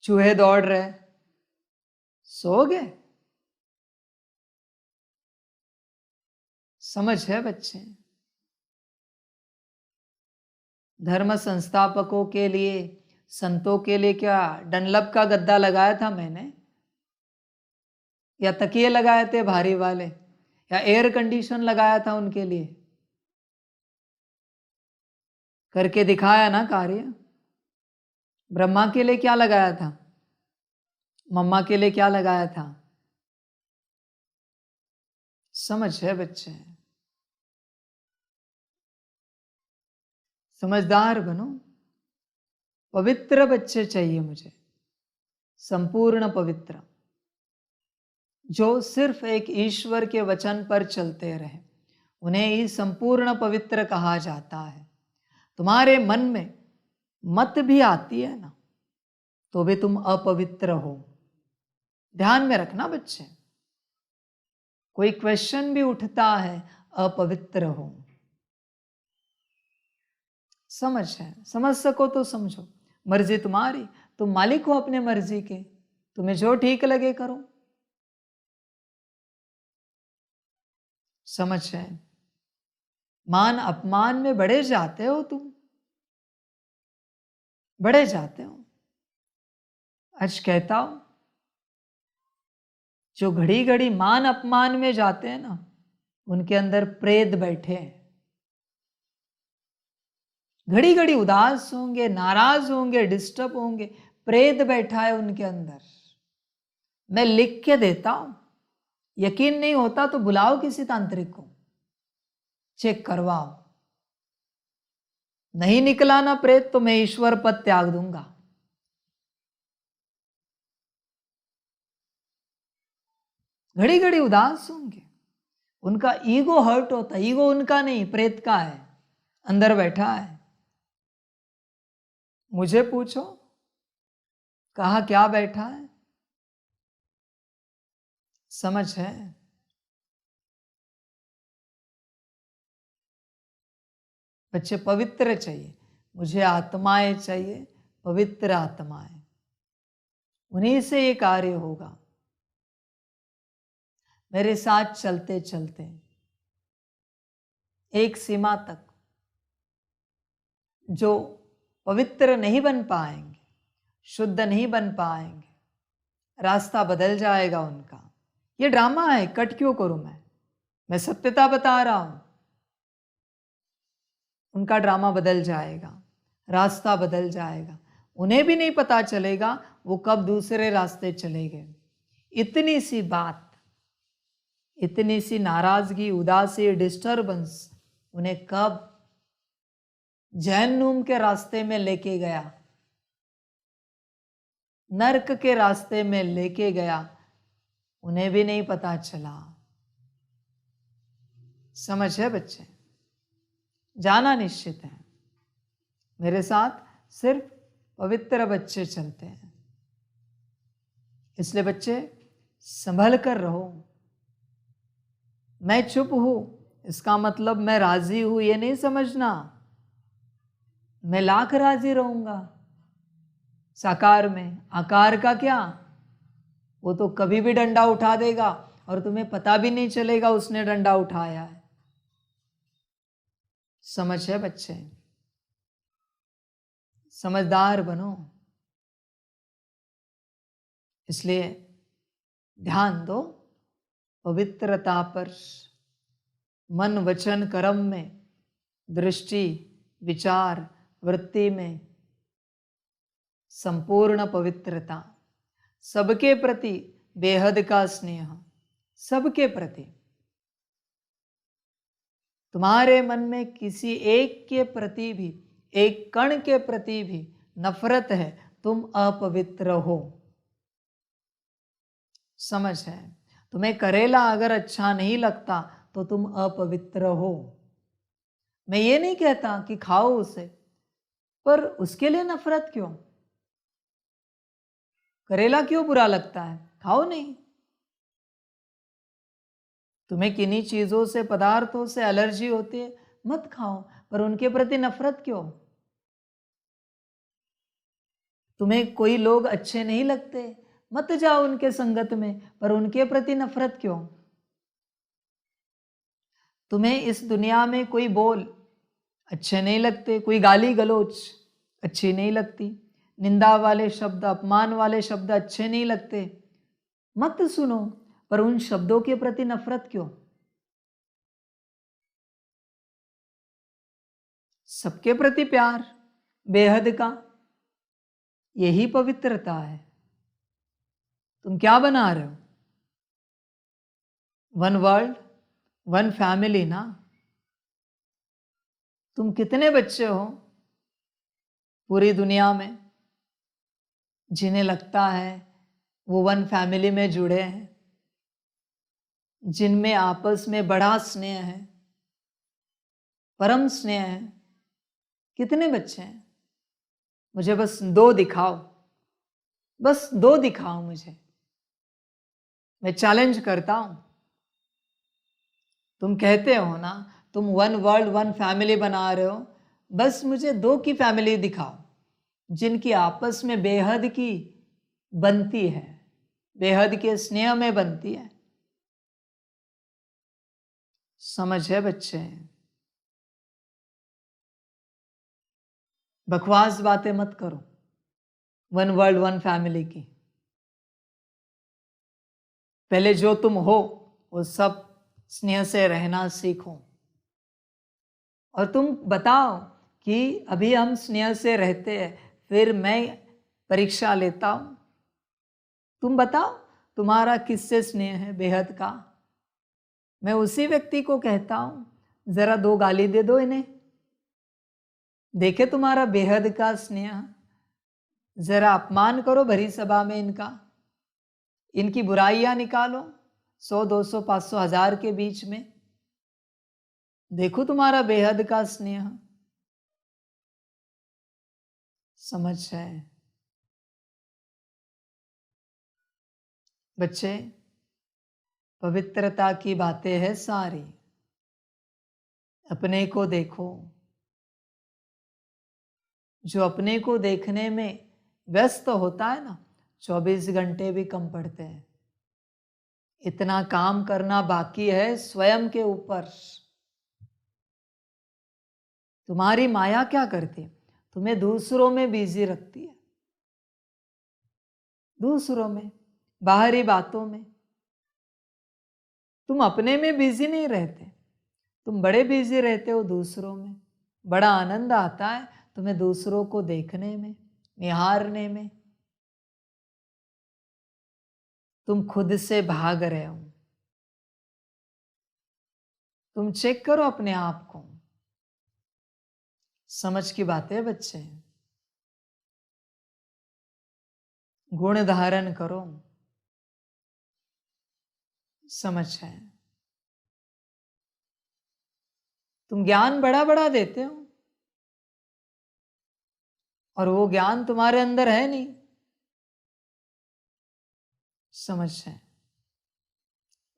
[SPEAKER 1] चूहे दौड़ रहे, सो गए। समझ है बच्चे? धर्म संस्थापकों के लिए, संतों के लिए क्या डनलप का गद्दा लगाया था मैंने, या तकिए लगाए थे भारी वाले, या एयर कंडीशन लगाया था उनके लिए? करके दिखाया ना कार्य। ब्रह्मा के लिए क्या लगाया था, मम्मा के लिए क्या लगाया था? समझ है बच्चे? समझदार बनो। पवित्र बच्चे चाहिए मुझे, संपूर्ण पवित्र, जो सिर्फ एक ईश्वर के वचन पर चलते रहे। उन्हें ही संपूर्ण पवित्र कहा जाता है। तुम्हारे मन में मत भी आती है ना, तो भी तुम अपवित्र हो। ध्यान में रखना बच्चे, कोई क्वेश्चन भी उठता है, अपवित्र हो। समझ है? समझ सको तो समझो, मर्जी तुम्हारी, तुम मालिक हो अपने मर्जी के, तुम्हें जो ठीक लगे करो। समझ है? मान अपमान में बढ़े जाते हो तुम, बढ़े जाते हो। आज कहता हूं, जो घड़ी घड़ी मान अपमान में जाते हैं ना, उनके अंदर प्रेत बैठे हैं। घड़ी घड़ी उदास होंगे, नाराज होंगे, डिस्टर्ब होंगे, प्रेत बैठा है उनके अंदर। मैं लिख के देता हूं, यकीन नहीं होता तो बुलाओ किसी तांत्रिक को, चेक करवाओ। नहीं निकला ना प्रेत तो मैं ईश्वर पद त्याग दूंगा। घड़ी घड़ी उदास होंगे, उनका ईगो हर्ट होता है। ईगो उनका नहीं, प्रेत का है, अंदर बैठा है। मुझे पूछो, कहा क्या बैठा है? समझ है? बच्चे पवित्र चाहिए, मुझे आत्माएं चाहिए, पवित्र आत्माएं, उन्हीं से ये कार्य होगा। मेरे साथ चलते चलते एक सीमा तक जो पवित्र नहीं बन पाएंगे, शुद्ध नहीं बन पाएंगे, रास्ता बदल जाएगा उनका। ये ड्रामा है, कट क्यों करूं मैं सत्यता बता रहा हूं। उनका ड्रामा बदल जाएगा, रास्ता बदल जाएगा, उन्हें भी नहीं पता चलेगा वो कब दूसरे रास्ते चले गए। इतनी सी बात, इतनी सी नाराजगी, उदासी, डिस्टर्बेंस उन्हें कब जहन्नुम के रास्ते में लेके गया, नरक के रास्ते में लेके गया, उन्हें भी नहीं पता चला। समझ है बच्चे? जाना निश्चित है। मेरे साथ सिर्फ पवित्र बच्चे चलते हैं, इसलिए बच्चे संभल कर रहो। मैं चुप हूं इसका मतलब मैं राजी हूं ये नहीं समझना। मैं लाख राजी रहूंगा साकार में, आकार का क्या, वो तो कभी भी डंडा उठा देगा और तुम्हें पता भी नहीं चलेगा उसने डंडा उठाया है। समझ है बच्चे? समझदार बनो। इसलिए ध्यान दो पवित्रता पर, मन वचन कर्म में, दृष्टि विचार वृत्ति में संपूर्ण पवित्रता। सबके प्रति बेहद का स्नेह, सबके प्रति। तुम्हारे मन में किसी एक के प्रति भी, एक कण के प्रति भी नफरत है, तुम अपवित्र हो। समझ है? तुम्हें करेला अगर अच्छा नहीं लगता तो तुम अपवित्र हो। मैं ये नहीं कहता कि खाओ उसे, पर उसके लिए नफरत क्यों? करेला क्यों बुरा लगता है? खाओ नहीं। तुम्हें किन्हीं चीजों से, पदार्थों से एलर्जी होती है, मत खाओ, पर उनके प्रति नफरत क्यों? तुम्हें कोई लोग अच्छे नहीं लगते, मत जाओ उनके संगत में, पर उनके प्रति नफरत क्यों? तुम्हें इस दुनिया में कोई बोल अच्छे नहीं लगते, कोई गाली गलौज अच्छी नहीं लगती, निंदा वाले शब्द, अपमान वाले शब्द अच्छे नहीं लगते, मत सुनो, पर उन शब्दों के प्रति नफरत क्यों? सबके प्रति प्यार, बेहद का, यही पवित्रता है। तुम क्या बना रहे हो? वन वर्ल्ड, वन फैमिली ना। तुम कितने बच्चे हो पूरी दुनिया में जिन्हें लगता है वो वन फैमिली में जुड़े हैं, जिनमें आपस में बड़ा स्नेह है, परम स्नेह है? कितने बच्चे हैं? मुझे बस 2 दिखाओ, बस 2 दिखाओ मुझे। मैं चैलेंज करता हूं। तुम कहते हो ना तुम वन वर्ल्ड वन फैमिली बना रहे हो, बस मुझे 2 की फैमिली दिखाओ जिनकी आपस में बेहद की बनती है, बेहद के स्नेह में बनती है। समझ है बच्चे? बकवास बातें मत करो वन वर्ल्ड वन फैमिली की। पहले जो तुम हो वो सब स्नेह से रहना सीखो, और तुम बताओ कि अभी हम स्नेह से रहते हैं, फिर मैं परीक्षा लेता हूं। तुम बताओ तुम्हारा किससे स्नेह है बेहद का? मैं उसी व्यक्ति को कहता हूं जरा 2 गाली दे दो इन्हें, देखे तुम्हारा बेहद का स्नेह। जरा अपमान करो भरी सभा में इनका, इनकी बुराइयां निकालो 100, 200, 500, 1000 के बीच में, देखो तुम्हारा बेहद का स्नेह। समझ है बच्चे? पवित्रता की बातें हैं सारी। अपने को देखो। जो अपने को देखने में व्यस्त होता है ना, 24 घंटे भी कम पड़ते हैं। इतना काम करना बाकी है स्वयं के ऊपर। तुम्हारी माया क्या करती है? तुम्हें दूसरों में बिजी रखती है, दूसरों में, बाहरी बातों में। तुम अपने में बिजी नहीं रहते, तुम बड़े बिजी रहते हो दूसरों में। बड़ा आनंद आता है तुम्हें दूसरों को देखने में, निहारने में। तुम खुद से भाग रहे हो। तुम चेक करो अपने आप को। समझ की बात है बच्चे? गुण धारण करो। समझ है? तुम ज्ञान बड़ा बड़ा देते हो और वो ज्ञान तुम्हारे अंदर है नहीं। समझ है?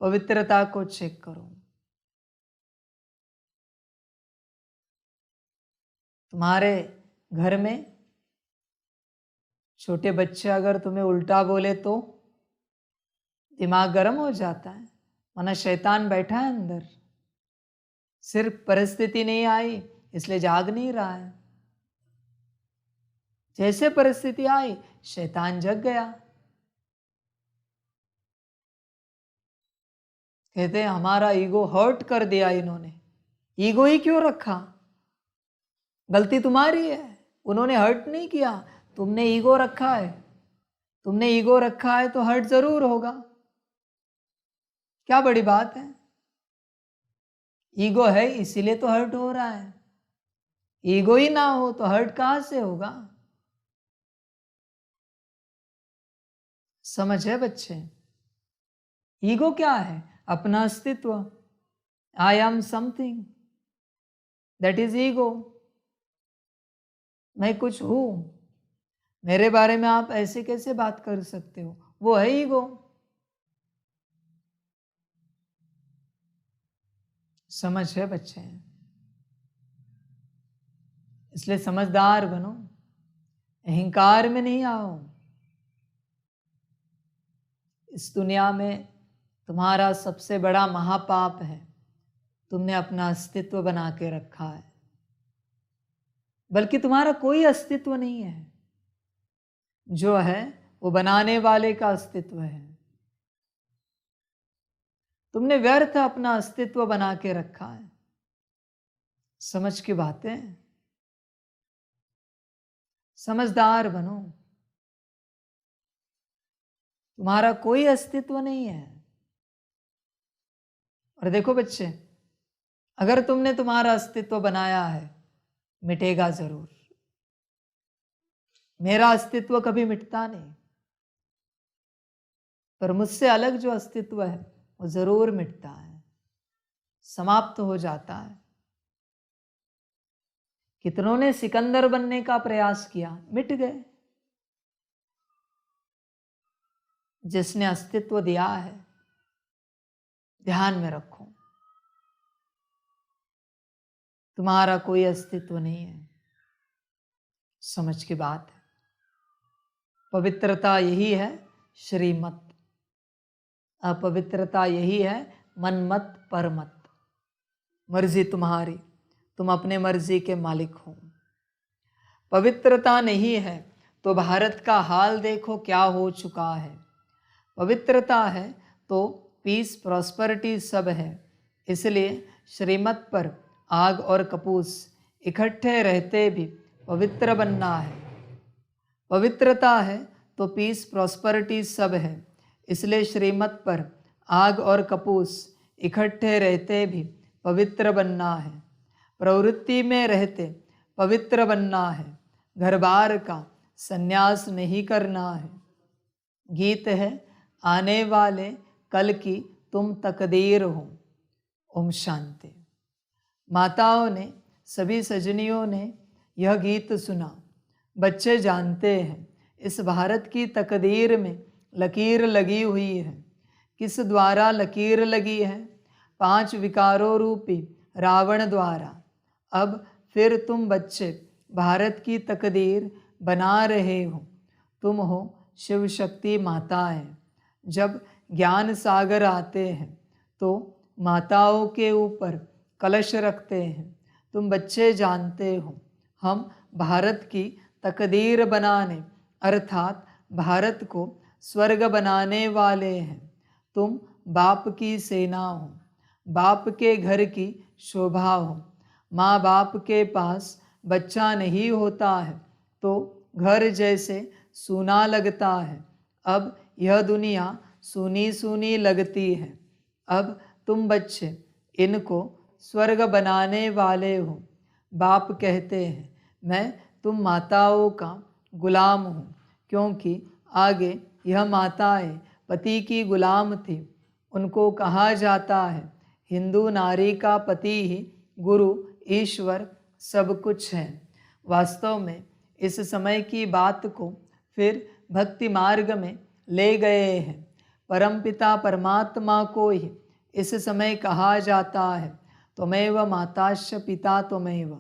[SPEAKER 1] पवित्रता को चेक करो। तुम्हारे घर में छोटे बच्चे अगर तुम्हें उल्टा बोले तो दिमाग गर्म हो जाता है, माना शैतान बैठा है अंदर। सिर्फ परिस्थिति नहीं आई इसलिए जाग नहीं रहा है, जैसे परिस्थिति आई शैतान जग गया। कहते हैं हमारा ईगो हर्ट कर दिया इन्होंने। ईगो ही क्यों रखा? गलती तुम्हारी है, उन्होंने हर्ट नहीं किया, तुमने ईगो रखा है। तुमने ईगो रखा है तो हर्ट जरूर होगा, क्या बड़ी बात है। ईगो है इसीलिए तो हर्ट हो रहा है, ईगो ही ना हो तो हर्ट कहां से होगा। समझ है बच्चे? ईगो क्या है? अपना अस्तित्व। I am something, that is ego. मैं कुछ हूं, मेरे बारे में आप ऐसे कैसे बात कर सकते हो, वो है ईगो। समझ है बच्चे? इसलिए समझदार बनो, अहंकार में नहीं आओ। इस दुनिया में तुम्हारा सबसे बड़ा महापाप है, तुमने अपना अस्तित्व बना के रखा है, बल्कि तुम्हारा कोई अस्तित्व नहीं है, जो है वो बनाने वाले का अस्तित्व है। तुमने व्यर्थ अपना अस्तित्व बना के रखा है। समझ की बातें, समझदार बनो, तुम्हारा कोई अस्तित्व नहीं है। और देखो बच्चे, अगर तुमने तुम्हारा अस्तित्व बनाया है, मिटेगा जरूर। मेरा अस्तित्व कभी मिटता नहीं, पर मुझसे अलग जो अस्तित्व है वो जरूर मिटता है, समाप्त हो जाता है। कितनों ने सिकंदर बनने का प्रयास किया, मिट गए। जिसने अस्तित्व दिया है, ध्यान में रखो, तुम्हारा कोई अस्तित्व नहीं है। समझ की बात है। पवित्रता यही है श्रीमत, अपवित्रता यही है मनमत परमत। मर्जी तुम्हारी, तुम अपने मर्जी के मालिक हो। पवित्रता नहीं है तो भारत का हाल देखो क्या हो चुका है। पवित्रता है तो पीस प्रॉस्पेरिटी सब है। इसलिए श्रीमत पर आग और कपूस इकट्ठे रहते भी पवित्र बनना है। पवित्रता है तो पीस प्रॉस्पेरिटी सब है। इसलिए श्रीमत पर आग और कपूस इकट्ठे रहते भी पवित्र बनना है। प्रवृत्ति में रहते पवित्र बनना है, घर बार का संन्यास नहीं करना है। गीत है आने वाले कल की तुम तकदीर हो। ओम शांति। माताओं ने, सभी सजनियों ने यह गीत सुना। बच्चे जानते हैं इस भारत की तकदीर में लकीर लगी हुई है। किस द्वारा लकीर लगी है? 5 विकारों रूपी रावण द्वारा। अब फिर तुम बच्चे भारत की तकदीर बना रहे हो। तुम हो शिव शक्ति माताएं। जब ज्ञान सागर आते हैं तो माताओं के ऊपर कलश रखते हैं। तुम बच्चे जानते हो हम भारत की तकदीर बनाने अर्थात भारत को स्वर्ग बनाने वाले हैं। तुम बाप की सेना हो, बाप के घर की शोभा हो। माँ बाप के पास बच्चा नहीं होता है तो घर जैसे सूना लगता है। अब यह दुनिया सूनी सूनी लगती है। अब तुम बच्चे इनको स्वर्ग बनाने वाले हो। बाप कहते हैं मैं तुम माताओं का गुलाम हूँ, क्योंकि आगे यह माताएं पति की गुलाम थी। उनको कहा जाता है हिंदू नारी का पति ही गुरु ईश्वर सब कुछ है। वास्तव में इस समय की बात को फिर भक्ति मार्ग में ले गए हैं। परमपिता परमात्मा को ही इस समय कहा जाता है त्वमेव माताश्च पिता त्वमेव।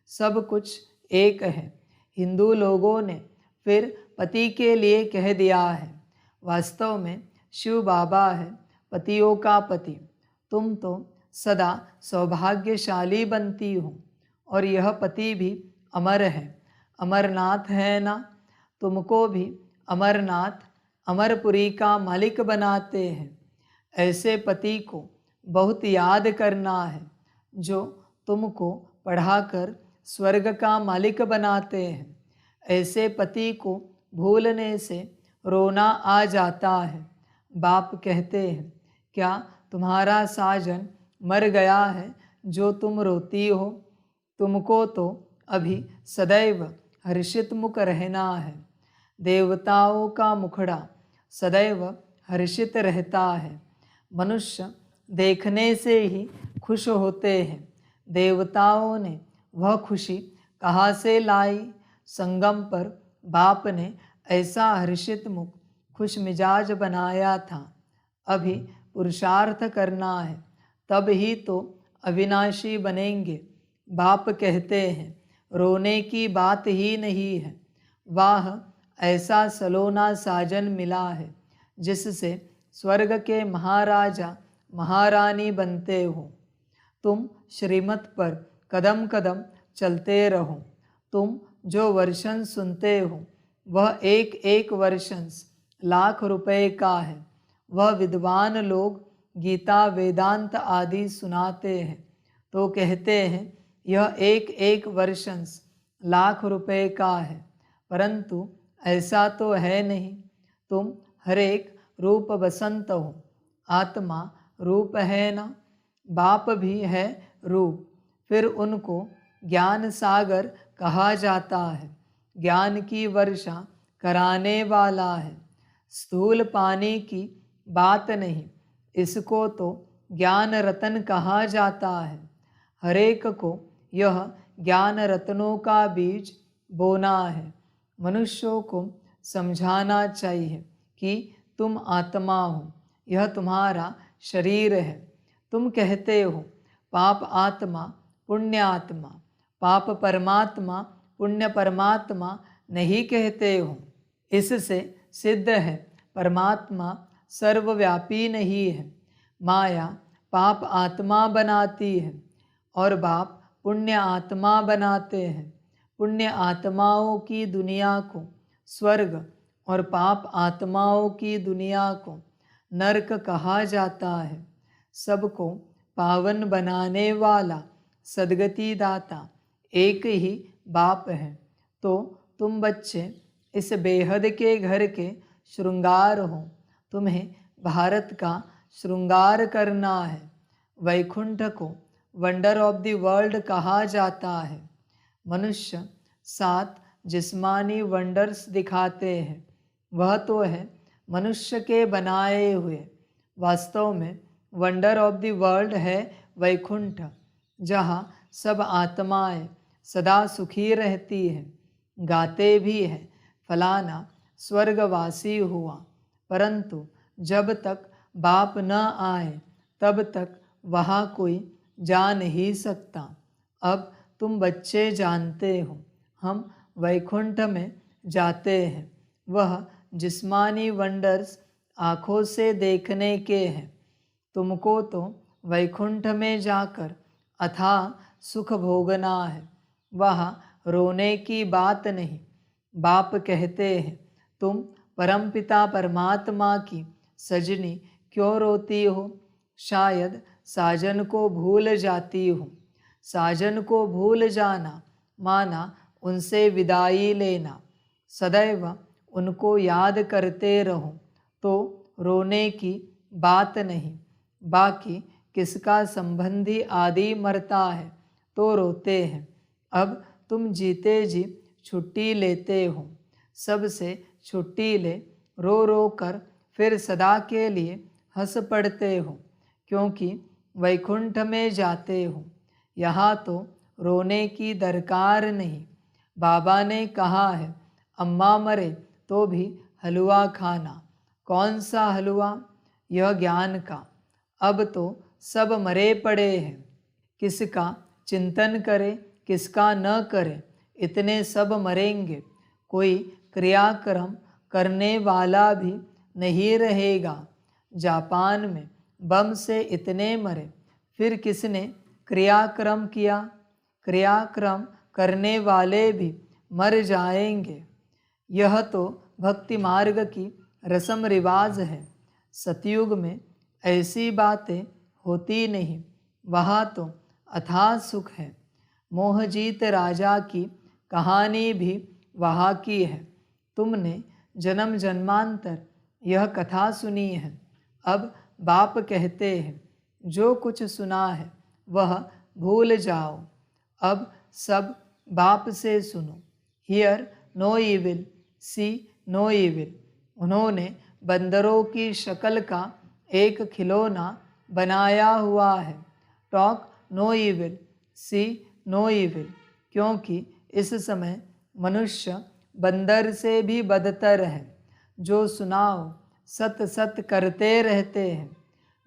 [SPEAKER 1] सब कुछ एक है। हिंदू लोगों ने फिर पति के लिए कह दिया है। वास्तव में शिव बाबा है पतियों का पति। तुम तो सदा सौभाग्यशाली बनती हो और यह पति भी अमर है। अमरनाथ है ना, तुमको भी अमरनाथ अमरपुरी का मालिक बनाते हैं। ऐसे पति को बहुत याद करना है जो तुमको पढ़ाकर स्वर्ग का मालिक बनाते हैं। ऐसे पति को भूलने से रोना आ जाता है। बाप कहते हैं, क्या तुम्हारा साजन मर गया है जो तुम रोती हो? तुमको तो अभी सदैव हर्षित मुख रहना है। देवताओं का मुखड़ा सदैव हर्षित रहता है। मनुष्य देखने से ही खुश होते हैं। देवताओं ने वह खुशी कहाँ से लाई? संगम पर बाप ने ऐसा हर्षित मुख खुश मिजाज बनाया था। अभी पुरुषार्थ करना है, तब ही तो अविनाशी बनेंगे। बाप कहते हैं, रोने की बात ही नहीं है। वाह, ऐसा सलोना साजन मिला है जिससे स्वर्ग के महाराजा महारानी बनते हो। तुम श्रीमत पर कदम कदम चलते रहो। तुम जो वर्षन सुनते हो वह एक एक वर्षन लाख रुपए का है। वह विद्वान लोग गीता वेदांत आदि सुनाते हैं तो कहते हैं यह एक एक वर्षन लाख रुपए का है, परंतु ऐसा तो है नहीं। तुम हर एक रूप बसंत हो। आत्मा रूप है ना? बाप भी है रूप। फिर उनको ज्ञान सागर कहा जाता है। ज्ञान की वर्षा कराने वाला है। स्थूल पानी की बात नहीं, इसको तो ज्ञान रतन कहा जाता है। हरेक को यह ज्ञान रत्नों का बीज बोना है। मनुष्यों को समझाना चाहिए कि तुम आत्मा हो, यह तुम्हारा शरीर है। तुम कहते हो पाप आत्मा पुण्य आत्मा, पाप परमात्मा पुण्य परमात्मा नहीं कहते हो। इससे सिद्ध है परमात्मा सर्वव्यापी नहीं है। माया पाप आत्मा बनाती है और बाप पुण्य आत्मा बनाते हैं। पुण्य आत्माओं की दुनिया को स्वर्ग और पाप आत्माओं की दुनिया को नरक कहा जाता है। सबको पावन बनाने वाला सद्गति दाता एक ही बाप है। तो तुम बच्चे इस बेहद के घर के श्रृंगार हो। तुम्हें भारत का श्रृंगार करना है। वैकुंठ को वंडर ऑफ द वर्ल्ड कहा जाता है। मनुष्य 7 जिस्मानी वंडर्स दिखाते हैं, वह तो है मनुष्य के बनाए हुए। वास्तव में वंडर ऑफ द वर्ल्ड है वैकुंठ, जहाँ सब आत्माएं सदा सुखी रहती हैं। गाते भी हैं फलाना स्वर्गवासी हुआ, परंतु जब तक बाप न आए तब तक वहाँ कोई जा नहीं सकता। अब तुम बच्चे जानते हो, हम वैकुंठ में जाते हैं। वह जिस्मानी वंडर्स आँखों से देखने के हैं। तुमको तो वैकुंठ में जाकर अथाह सुख भोगना है। वहाँ रोने की बात नहीं। बाप कहते हैं, तुम परमपिता परमात्मा की सजनी क्यों रोती हो? शायद साजन को भूल जाती हो। साजन को भूल जाना माना उनसे विदाई लेना। सदैव उनको याद करते रहो तो रोने की बात नहीं। बाकी किसका संबंधी आदि मरता है तो रोते हैं। अब तुम जीते जी छुट्टी लेते हो। सबसे छुट्टी ले रो रो कर फिर सदा के लिए हंस पड़ते हो, क्योंकि वैकुंठ में जाते हो। यहाँ तो रोने की दरकार नहीं। बाबा ने कहा है, अम्मा मरे तो भी हलवा खाना। कौन सा हलवा? यह ज्ञान का। अब तो सब मरे पड़े हैं। किसका चिंतन करे किसका न करे, इतने सब मरेंगे। कोई क्रियाक्रम करने वाला भी नहीं रहेगा। जापान में बम से इतने मरे, फिर किसने क्रियाक्रम किया? क्रियाक्रम करने वाले भी मर जाएंगे। यह तो भक्ति मार्ग की रस्म रिवाज है। सतयुग में ऐसी बातें होती नहीं। वहाँ तो अथाह सुख है। मोहजीत राजा की कहानी भी वहाँ की है। तुमने जन्म जन्मांतर यह कथा सुनी है। अब बाप कहते हैं जो कुछ सुना है वह भूल जाओ। अब सब बाप से सुनो। Hear no evil, see no evil. उन्होंने बंदरों की शक्ल का एक खिलौना बनाया हुआ है। Talk no evil, see no evil. क्योंकि इस समय मनुष्य बंदर से भी बदतर है। जो सुनाओ सत सत करते रहते हैं।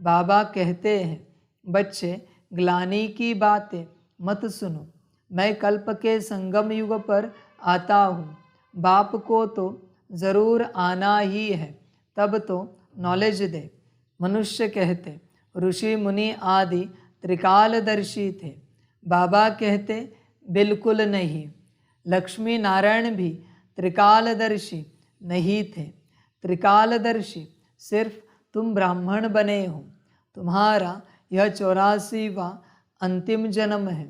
[SPEAKER 1] बाबा कहते हैं बच्चे ग्लानि की बातें मत सुनो। मैं कल्प के संगम युग पर आता हूँ। बाप को तो ज़रूर आना ही है, तब तो नॉलेज दे। मनुष्य कहते ऋषि मुनि आदि त्रिकालदर्शी थे। बाबा कहते बिल्कुल नहीं। लक्ष्मी नारायण भी त्रिकालदर्शी नहीं थे। त्रिकालदर्शी सिर्फ तुम ब्राह्मण बने हो। तुम्हारा यह 84वां अंतिम जन्म है।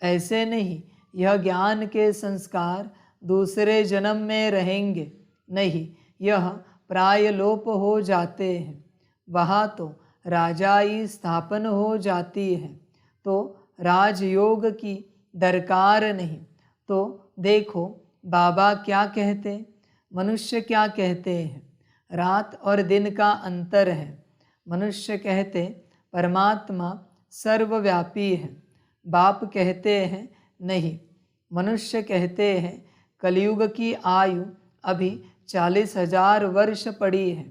[SPEAKER 1] ऐसे नहीं यह ज्ञान के संस्कार दूसरे जन्म में रहेंगे। नहीं, यह प्राय लोप हो जाते हैं। वहाँ तो राजाई स्थापन हो जाती है। तो राजयोग की दरकार नहीं। तो देखो बाबा क्या कहते, मनुष्य क्या कहते हैं। रात और दिन का अंतर है। मनुष्य कहते परमात्मा सर्वव्यापी है। बाप कहते हैं नहीं। मनुष्य कहते हैं कलयुग की आयु अभी 40,000 वर्ष पड़ी है।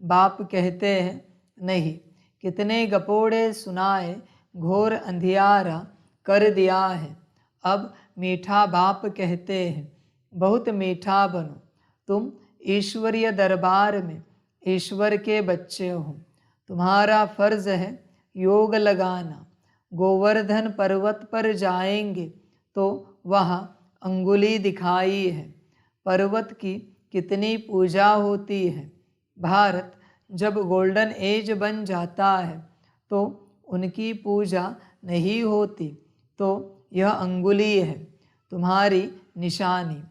[SPEAKER 1] बाप कहते हैं नहीं। कितने गपोड़े सुनाए, घोर अंधियारा कर दिया है। अब मीठा बाप कहते हैं बहुत मीठा बनो। तुम ईश्वरीय दरबार में ईश्वर के बच्चे हो। तुम्हारा फर्ज है योग लगाना। गोवर्धन पर्वत पर जाएंगे तो वहाँ अंगुली दिखाई है। पर्वत की कितनी पूजा होती है। भारत जब गोल्डन एज बन जाता है तो उनकी पूजा नहीं होती। तो यह अंगुली है तुम्हारी निशानी।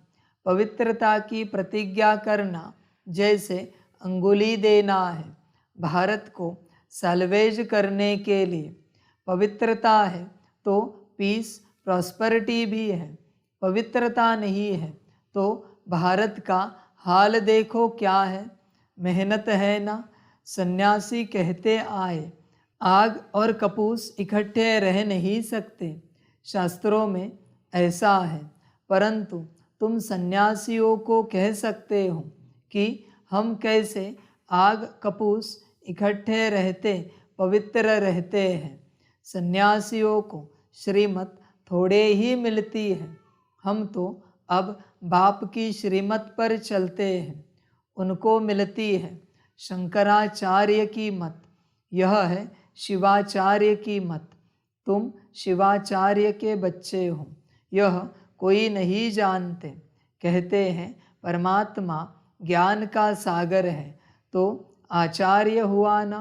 [SPEAKER 1] पवित्रता की प्रतिज्ञा करना जैसे अंगुली देना है। भारत को सल्वेज करने के लिए पवित्रता है तो पीस प्रॉस्पेरिटी भी है। पवित्रता नहीं है तो भारत का हाल देखो क्या है। मेहनत है ना। सन्यासी कहते आए आग और कपूस इकट्ठे रह नहीं सकते। शास्त्रों में ऐसा है। परंतु तुम सन्यासियों को कह सकते हो कि हम कैसे आग कपूस इकट्ठे रहते पवित्र रहते हैं। सन्यासियों को श्रीमत थोड़े ही मिलती है। हम तो अब बाप की श्रीमत पर चलते हैं। उनको मिलती है शंकराचार्य की मत। यह है शिवाचार्य की मत। तुम शिवाचार्य के बच्चे हो। यह कोई नहीं जानते। कहते हैं परमात्मा ज्ञान का सागर है तो आचार्य हुआ ना।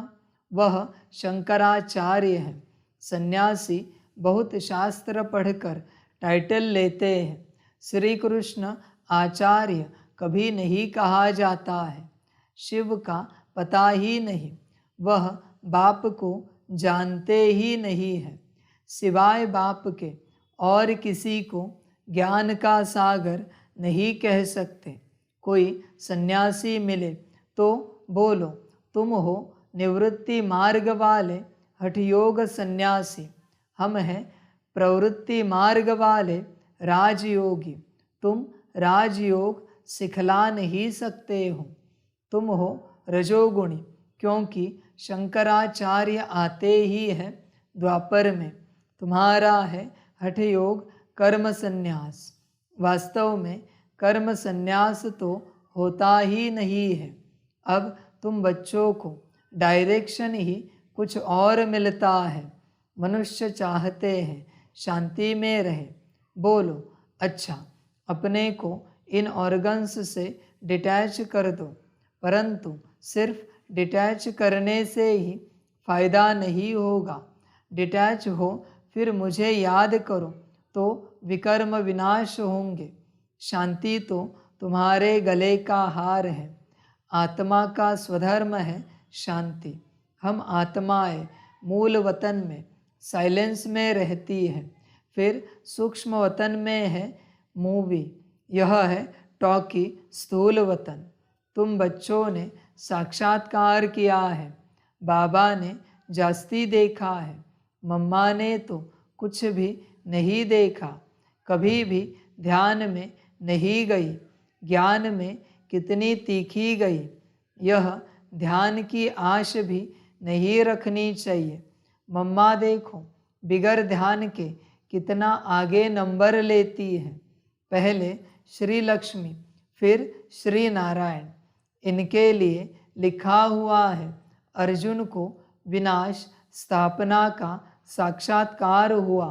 [SPEAKER 1] वह शंकराचार्य है। सन्यासी बहुत शास्त्र पढ़कर टाइटल लेते हैं। श्री कृष्ण आचार्य कभी नहीं कहा जाता है। शिव का पता ही नहीं। वह बाप को जानते ही नहीं है। सिवाय बाप के और किसी को ज्ञान का सागर नहीं कह सकते। कोई सन्यासी मिले तो बोलो तुम हो निवृत्ति मार्ग वाले हठयोग सन्यासी। हम हैं प्रवृत्ति मार्ग वाले राजयोगी। तुम राजयोग सिखला नहीं सकते हो। तुम हो रजोगुणी क्योंकि शंकराचार्य आते ही है द्वापर में। तुम्हारा है हठयोग कर्म संन्यास। वास्तव में कर्म संन्यास तो होता ही नहीं है। अब तुम बच्चों को डायरेक्शन ही कुछ और मिलता है। मनुष्य चाहते हैं शांति में रहे। बोलो अच्छा अपने को इन ऑर्गन्स से डिटैच कर दो। परंतु सिर्फ डिटैच करने से ही फायदा नहीं होगा। डिटैच हो फिर मुझे याद करो तो विकर्म विनाश होंगे। शांति तो तुम्हारे गले का हार है। आत्मा का स्वधर्म है शांति। हम आत्माएं मूल वतन में साइलेंस में रहती है, फिर सूक्ष्म वतन में है मूवी, यह है टॉकी स्थूल वतन। तुम बच्चों ने साक्षात्कार किया है, बाबा ने जास्ती देखा है, मम्मा ने तो कुछ भी नहीं देखा, कभी भी ध्यान में नहीं गई, ज्ञान में कितनी तीखी गई। यह ध्यान की आश भी नहीं रखनी चाहिए। मम्मा देखो बिगर ध्यान के कितना आगे नंबर लेती है। पहले श्री लक्ष्मी, फिर श्री नारायण। इनके लिए लिखा हुआ है, अर्जुन को विनाश स्थापना का साक्षात्कार हुआ।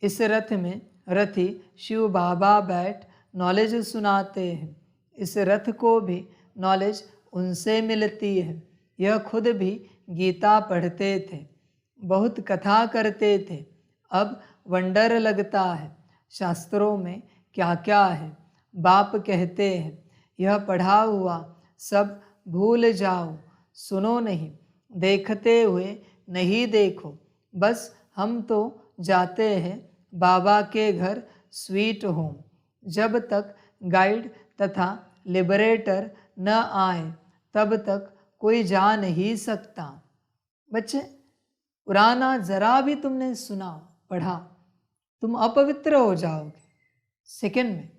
[SPEAKER 1] इस रथ में रथी शिव बाबा बैठ नॉलेज सुनाते हैं। इस रथ को भी नॉलेज उनसे मिलती है। यह खुद भी गीता पढ़ते थे, बहुत कथा करते थे। अब वंडर लगता है शास्त्रों में क्या क्या है। बाप कहते हैं यह पढ़ा हुआ सब भूल जाओ, सुनो नहीं, देखते हुए नहीं देखो। बस हम तो जाते हैं बाबा के घर स्वीट होम। जब तक गाइड तथा लिबरेटर न आए तब तक कोई जा नहीं सकता। बच्चे, पुराना जरा भी तुमने सुना पढ़ा, तुम अपवित्र हो जाओगे सेकंड में।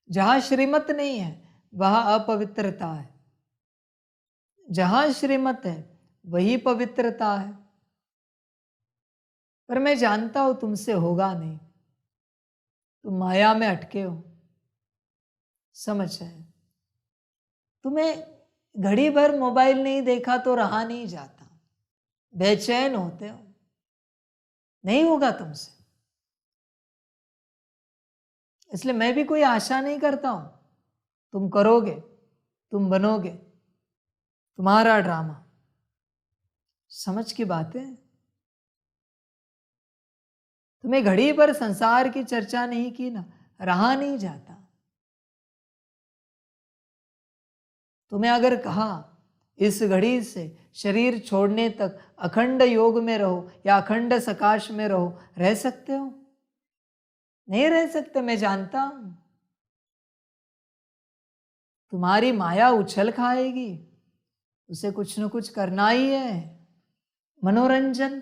[SPEAKER 1] जहां श्रीमत नहीं है वहां अपवित्रता है, जहां श्रीमत है वही पवित्रता है। पर मैं जानता हूं तुमसे होगा नहीं, तुम माया में अटके हो। समझ है, तुम्हें घड़ी भर मोबाइल नहीं देखा तो रहा नहीं जाता, बेचैन होते हो, नहीं होगा तुमसे। इसलिए मैं भी कोई आशा नहीं करता हूं तुम करोगे, तुम बनोगे, तुम्हारा ड्रामा। समझ की बात है। तुम्हें घड़ी पर संसार की चर्चा नहीं की ना, रहा नहीं जाता। तुम्हें अगर कहा इस घड़ी से शरीर छोड़ने तक अखंड योग में रहो या अखंड सकाश में रहो, रह सकते हो? नहीं रह सकते, मैं जानता हूं। तुम्हारी माया उछल खाएगी, उसे कुछ न कुछ करना ही है। मनोरंजन,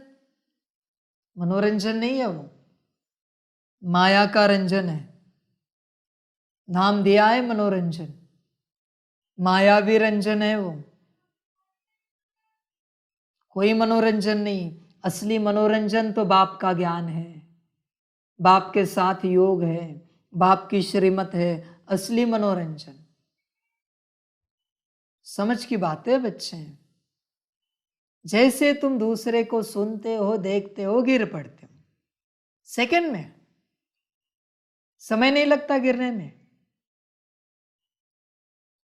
[SPEAKER 1] मनोरंजन नहीं है वो, माया का रंजन है। नाम दिया है मनोरंजन, मायावी रंजन है वो, कोई मनोरंजन नहीं। असली मनोरंजन तो बाप का ज्ञान है, बाप के साथ योग है, बाप की श्रीमत है, असली मनोरंजन। समझ की बात है बच्चे। जैसे तुम दूसरे को सुनते हो, देखते हो, गिर पड़ते हो, सेकंड में समय नहीं लगता गिरने में।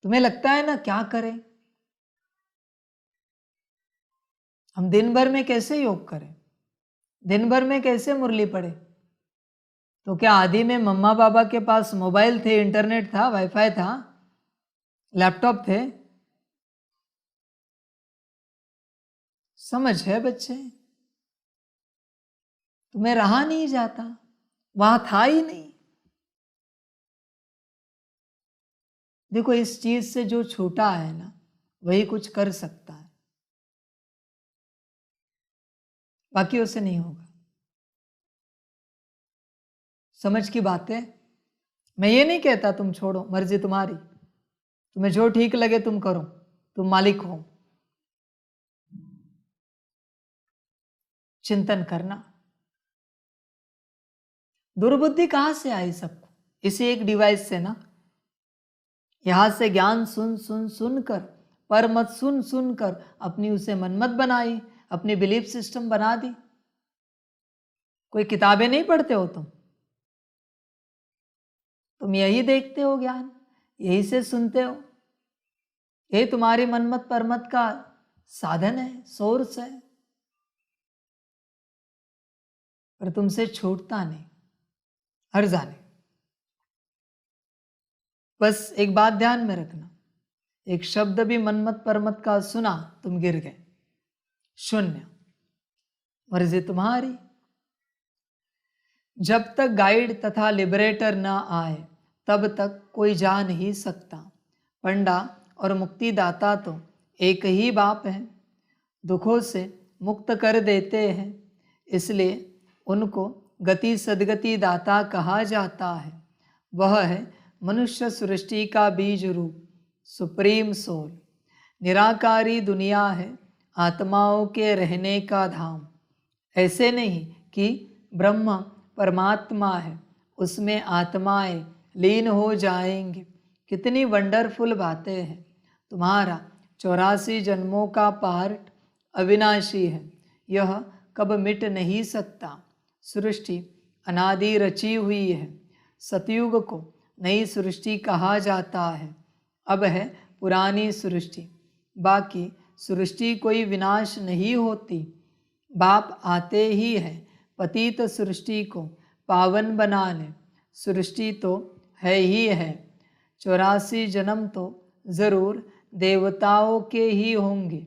[SPEAKER 1] तुम्हें लगता है ना क्या करें, हम दिन भर में कैसे योग करें, दिन भर में कैसे मुरली पढ़े। तो क्या आदि में मम्मा बाबा के पास मोबाइल थे, इंटरनेट था, वाईफाई था, लैपटॉप थे? समझ है बच्चे? तुम्हें रहा नहीं जाता, वहां था ही नहीं। देखो, इस चीज से जो छूटा है ना वही कुछ कर सकता है, बाकी उसे नहीं होगा। समझ की बात है। मैं ये नहीं कहता तुम छोड़ो, मर्जी तुम्हारी, तुम्हें जो ठीक लगे तुम करो, तुम मालिक हो। चिंतन करना। दुर्बुद्धि कहां से आई सबको? इसी एक डिवाइस से ना। यहां से ज्ञान सुन सुन सुनकर, पर मत सुन सुनकर अपनी उसे मनमत बनाई, अपनी बिलीफ सिस्टम बना दी। कोई किताबें नहीं पढ़ते हो तुम यही देखते हो ज्ञान, यही से सुनते हो। यही तुम्हारी मनमत परमत का साधन है, सोर्स है। पर तुमसे छूटता नहीं, हर जाने। बस एक बात ध्यान में रखना, एक शब्द भी मनमत परमत का सुना तुम गिर गए, शून्य, मर्जी तुम्हारी। जब तक गाइड तथा लिबरेटर न आए तब तक कोई जा नहीं सकता। पंडा और मुक्तिदाता तो एक ही बाप है, दुखों से मुक्त कर देते हैं, इसलिए उनको गति सदगति दाता कहा जाता है। वह है मनुष्य सृष्टि का बीज रूप सुप्रीम सोल। निराकारी दुनिया है आत्माओं के रहने का धाम। ऐसे नहीं कि ब्रह्म परमात्मा है, उसमें आत्माएं लीन हो जाएंगे। कितनी वंडरफुल बातें हैं। तुम्हारा 84 जन्मों का पार्ट अविनाशी है, यह कब मिट नहीं सकता। सृष्टि अनादि रची हुई है। सतयुग को नई सृष्टि कहा जाता है। अब है पुरानी सृष्टि। बाकी सृष्टि कोई विनाश नहीं होती। बाप आते ही है पतित सृष्टि को पावन बनाने। सृष्टि तो है ही है। 84 जन्म तो जरूर देवताओं के ही होंगे,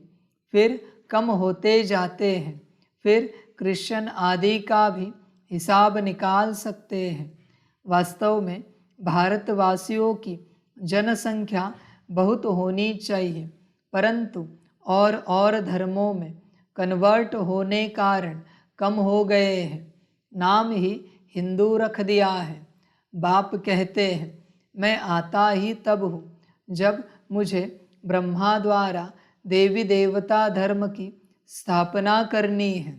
[SPEAKER 1] फिर कम होते जाते हैं। फिर कृष्ण आदि का भी हिसाब निकाल सकते हैं। वास्तव में भारतवासियों की जनसंख्या बहुत होनी चाहिए, परंतु और धर्मों में कन्वर्ट होने कारण कम हो गए हैं। नाम ही हिंदू रख दिया है। बाप कहते हैं मैं आता ही तब हूँ जब मुझे ब्रह्मा द्वारा देवी देवता धर्म की स्थापना करनी है।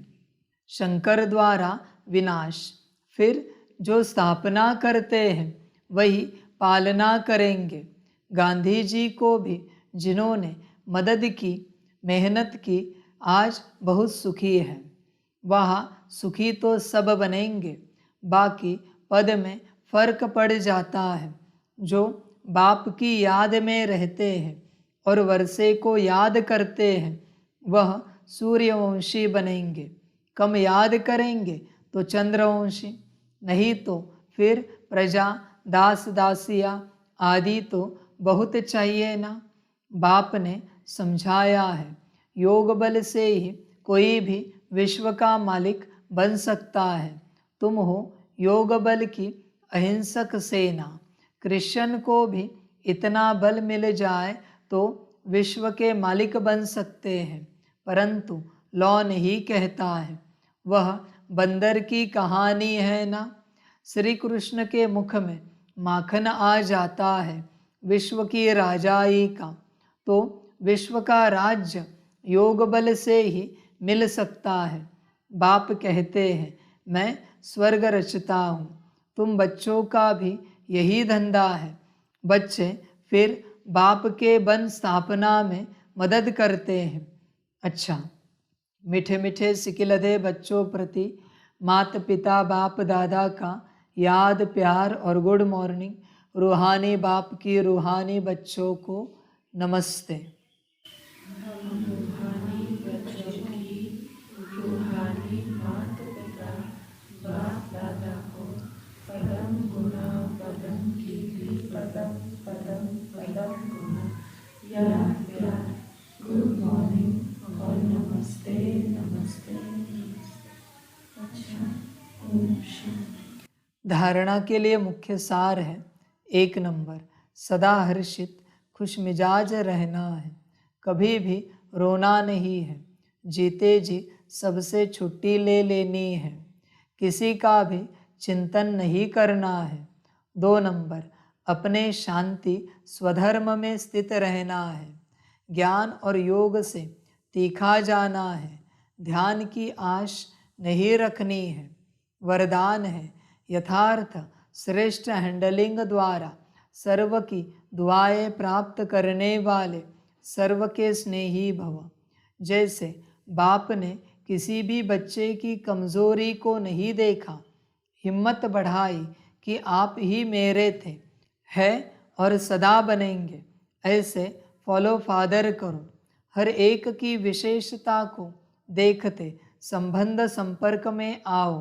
[SPEAKER 1] शंकर द्वारा विनाश, फिर जो स्थापना करते हैं वही पालना करेंगे। गांधी जी को भी जिन्होंने मदद की, मेहनत की, आज बहुत सुखी है। वहाँ सुखी तो सब बनेंगे, बाकी पद में फर्क पड़ जाता है। जो बाप की याद में रहते हैं और वर्षे को याद करते हैं वह सूर्यवंशी बनेंगे। कम याद करेंगे तो चंद्रवंशी, नहीं तो फिर प्रजा दास दासिया आदि तो बहुत चाहिए ना। बाप ने समझाया है योग बल से ही कोई भी विश्व का मालिक बन सकता है। तुम हो योग बल की अहिंसक सेना। कृष्ण को भी इतना बल मिल जाए तो विश्व के मालिक बन सकते हैं, परंतु लॉ नहीं कहता है। वह बंदर की कहानी है ना। श्री कृष्ण के मुख में माखन आ जाता है विश्व की राजाई का, तो विश्व का राज्य योग बल से ही मिल सकता है। बाप कहते हैं मैं स्वर्ग रचता हूँ। तुम बच्चों का भी यही धंधा है। बच्चे फिर बाप के वन स्थापना में मदद करते हैं। अच्छा, मीठे मीठे सिकिलधे बच्चों प्रति माता पिता बाप दादा का याद प्यार और गुड मॉर्निंग। रूहानी बाप की रूहानी बच्चों को नमस्ते।
[SPEAKER 2] रूहानी बच्चों की रूहानी माता पिता बाप दादा को पदम गुना पदम की भी पदम पदम पदम गुना याद प्यार गुड मॉर्निंग और नमस्ते नमस्ते नमस्ते। अच्छा, ओम शांति।
[SPEAKER 1] धारणा के लिए मुख्य सार है 1 नंबर, सदा हर्षित खुश मिजाज रहना है। कभी भी रोना नहीं है। जीते जी सबसे छुट्टी ले लेनी है। किसी का भी चिंतन नहीं करना है। 2 नंबर, अपने शांति स्वधर्म में स्थित रहना है। ज्ञान और योग से तीखा जाना है। ध्यान की आश नहीं रखनी है। वरदान है यथार्थ श्रेष्ठ हैंडलिंग द्वारा सर्व की दुआएं प्राप्त करने वाले सर्व के स्नेही भव। जैसे बाप ने किसी भी बच्चे की कमजोरी को नहीं देखा, हिम्मत बढ़ाई कि आप ही मेरे थे, है और सदा बनेंगे, ऐसे फॉलो फादर करो। हर एक की विशेषता को देखते संबंध संपर्क में आओ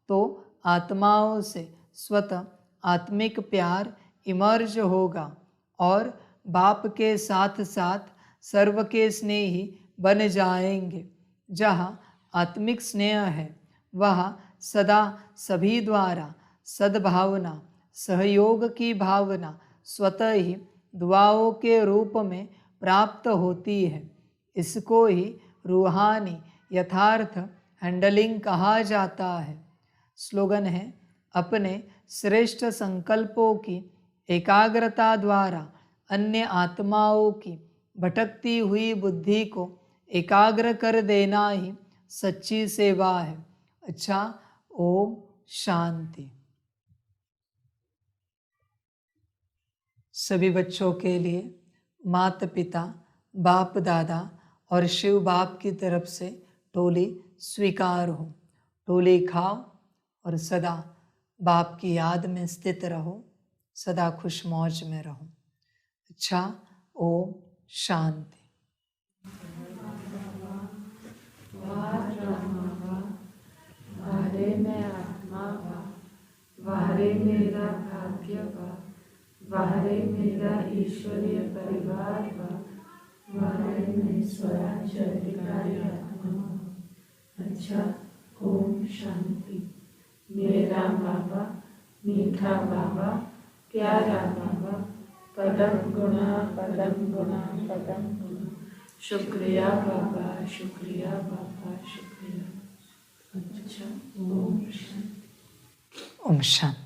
[SPEAKER 1] तो आत्माओं से स्वतः आत्मिक प्यार इमर्ज होगा। और बाप के साथ साथ सर्व के स्नेही बन जाएंगे। जहाँ आत्मिक स्नेह है वहाँ सदा सभी द्वारा सद्भावना सहयोग की भावना स्वतः ही दुआओं के रूप में प्राप्त होती है। इसको ही रूहानी यथार्थ हैंडलिंग कहा जाता है। स्लोगन है, अपने श्रेष्ठ संकल्पों की एकाग्रता द्वारा अन्य आत्माओं की भटकती हुई बुद्धि को एकाग्र कर देना ही सच्ची सेवा है। अच्छा, ओम शांति। सभी बच्चों के लिए माता पिता, बाप दादा और शिव बाप की तरफ से टोली स्वीकार हो। टोली खाओ और सदा बाप की याद में स्थित रहो, सदा खुश मौज में रहो। अच्छा, ओम शांति।
[SPEAKER 2] वारे में आत्मा वा, वारे मेरा भाग्य वा, वारे मेरा ईश्वरीय परिवार वा, वारे में स्वराज अधिकारी आत्मा। अच्छा, ओम शांति। मेरा बाबा, मीठा बाबा, प्यारा बाबा, पदम गुणा पदम गुणा पदम गुणा। शुक्रिया बाबा, शुक्रिया बाबा, शुक्रिया। अच्छा, ओम शांति।
[SPEAKER 1] ओम शांति।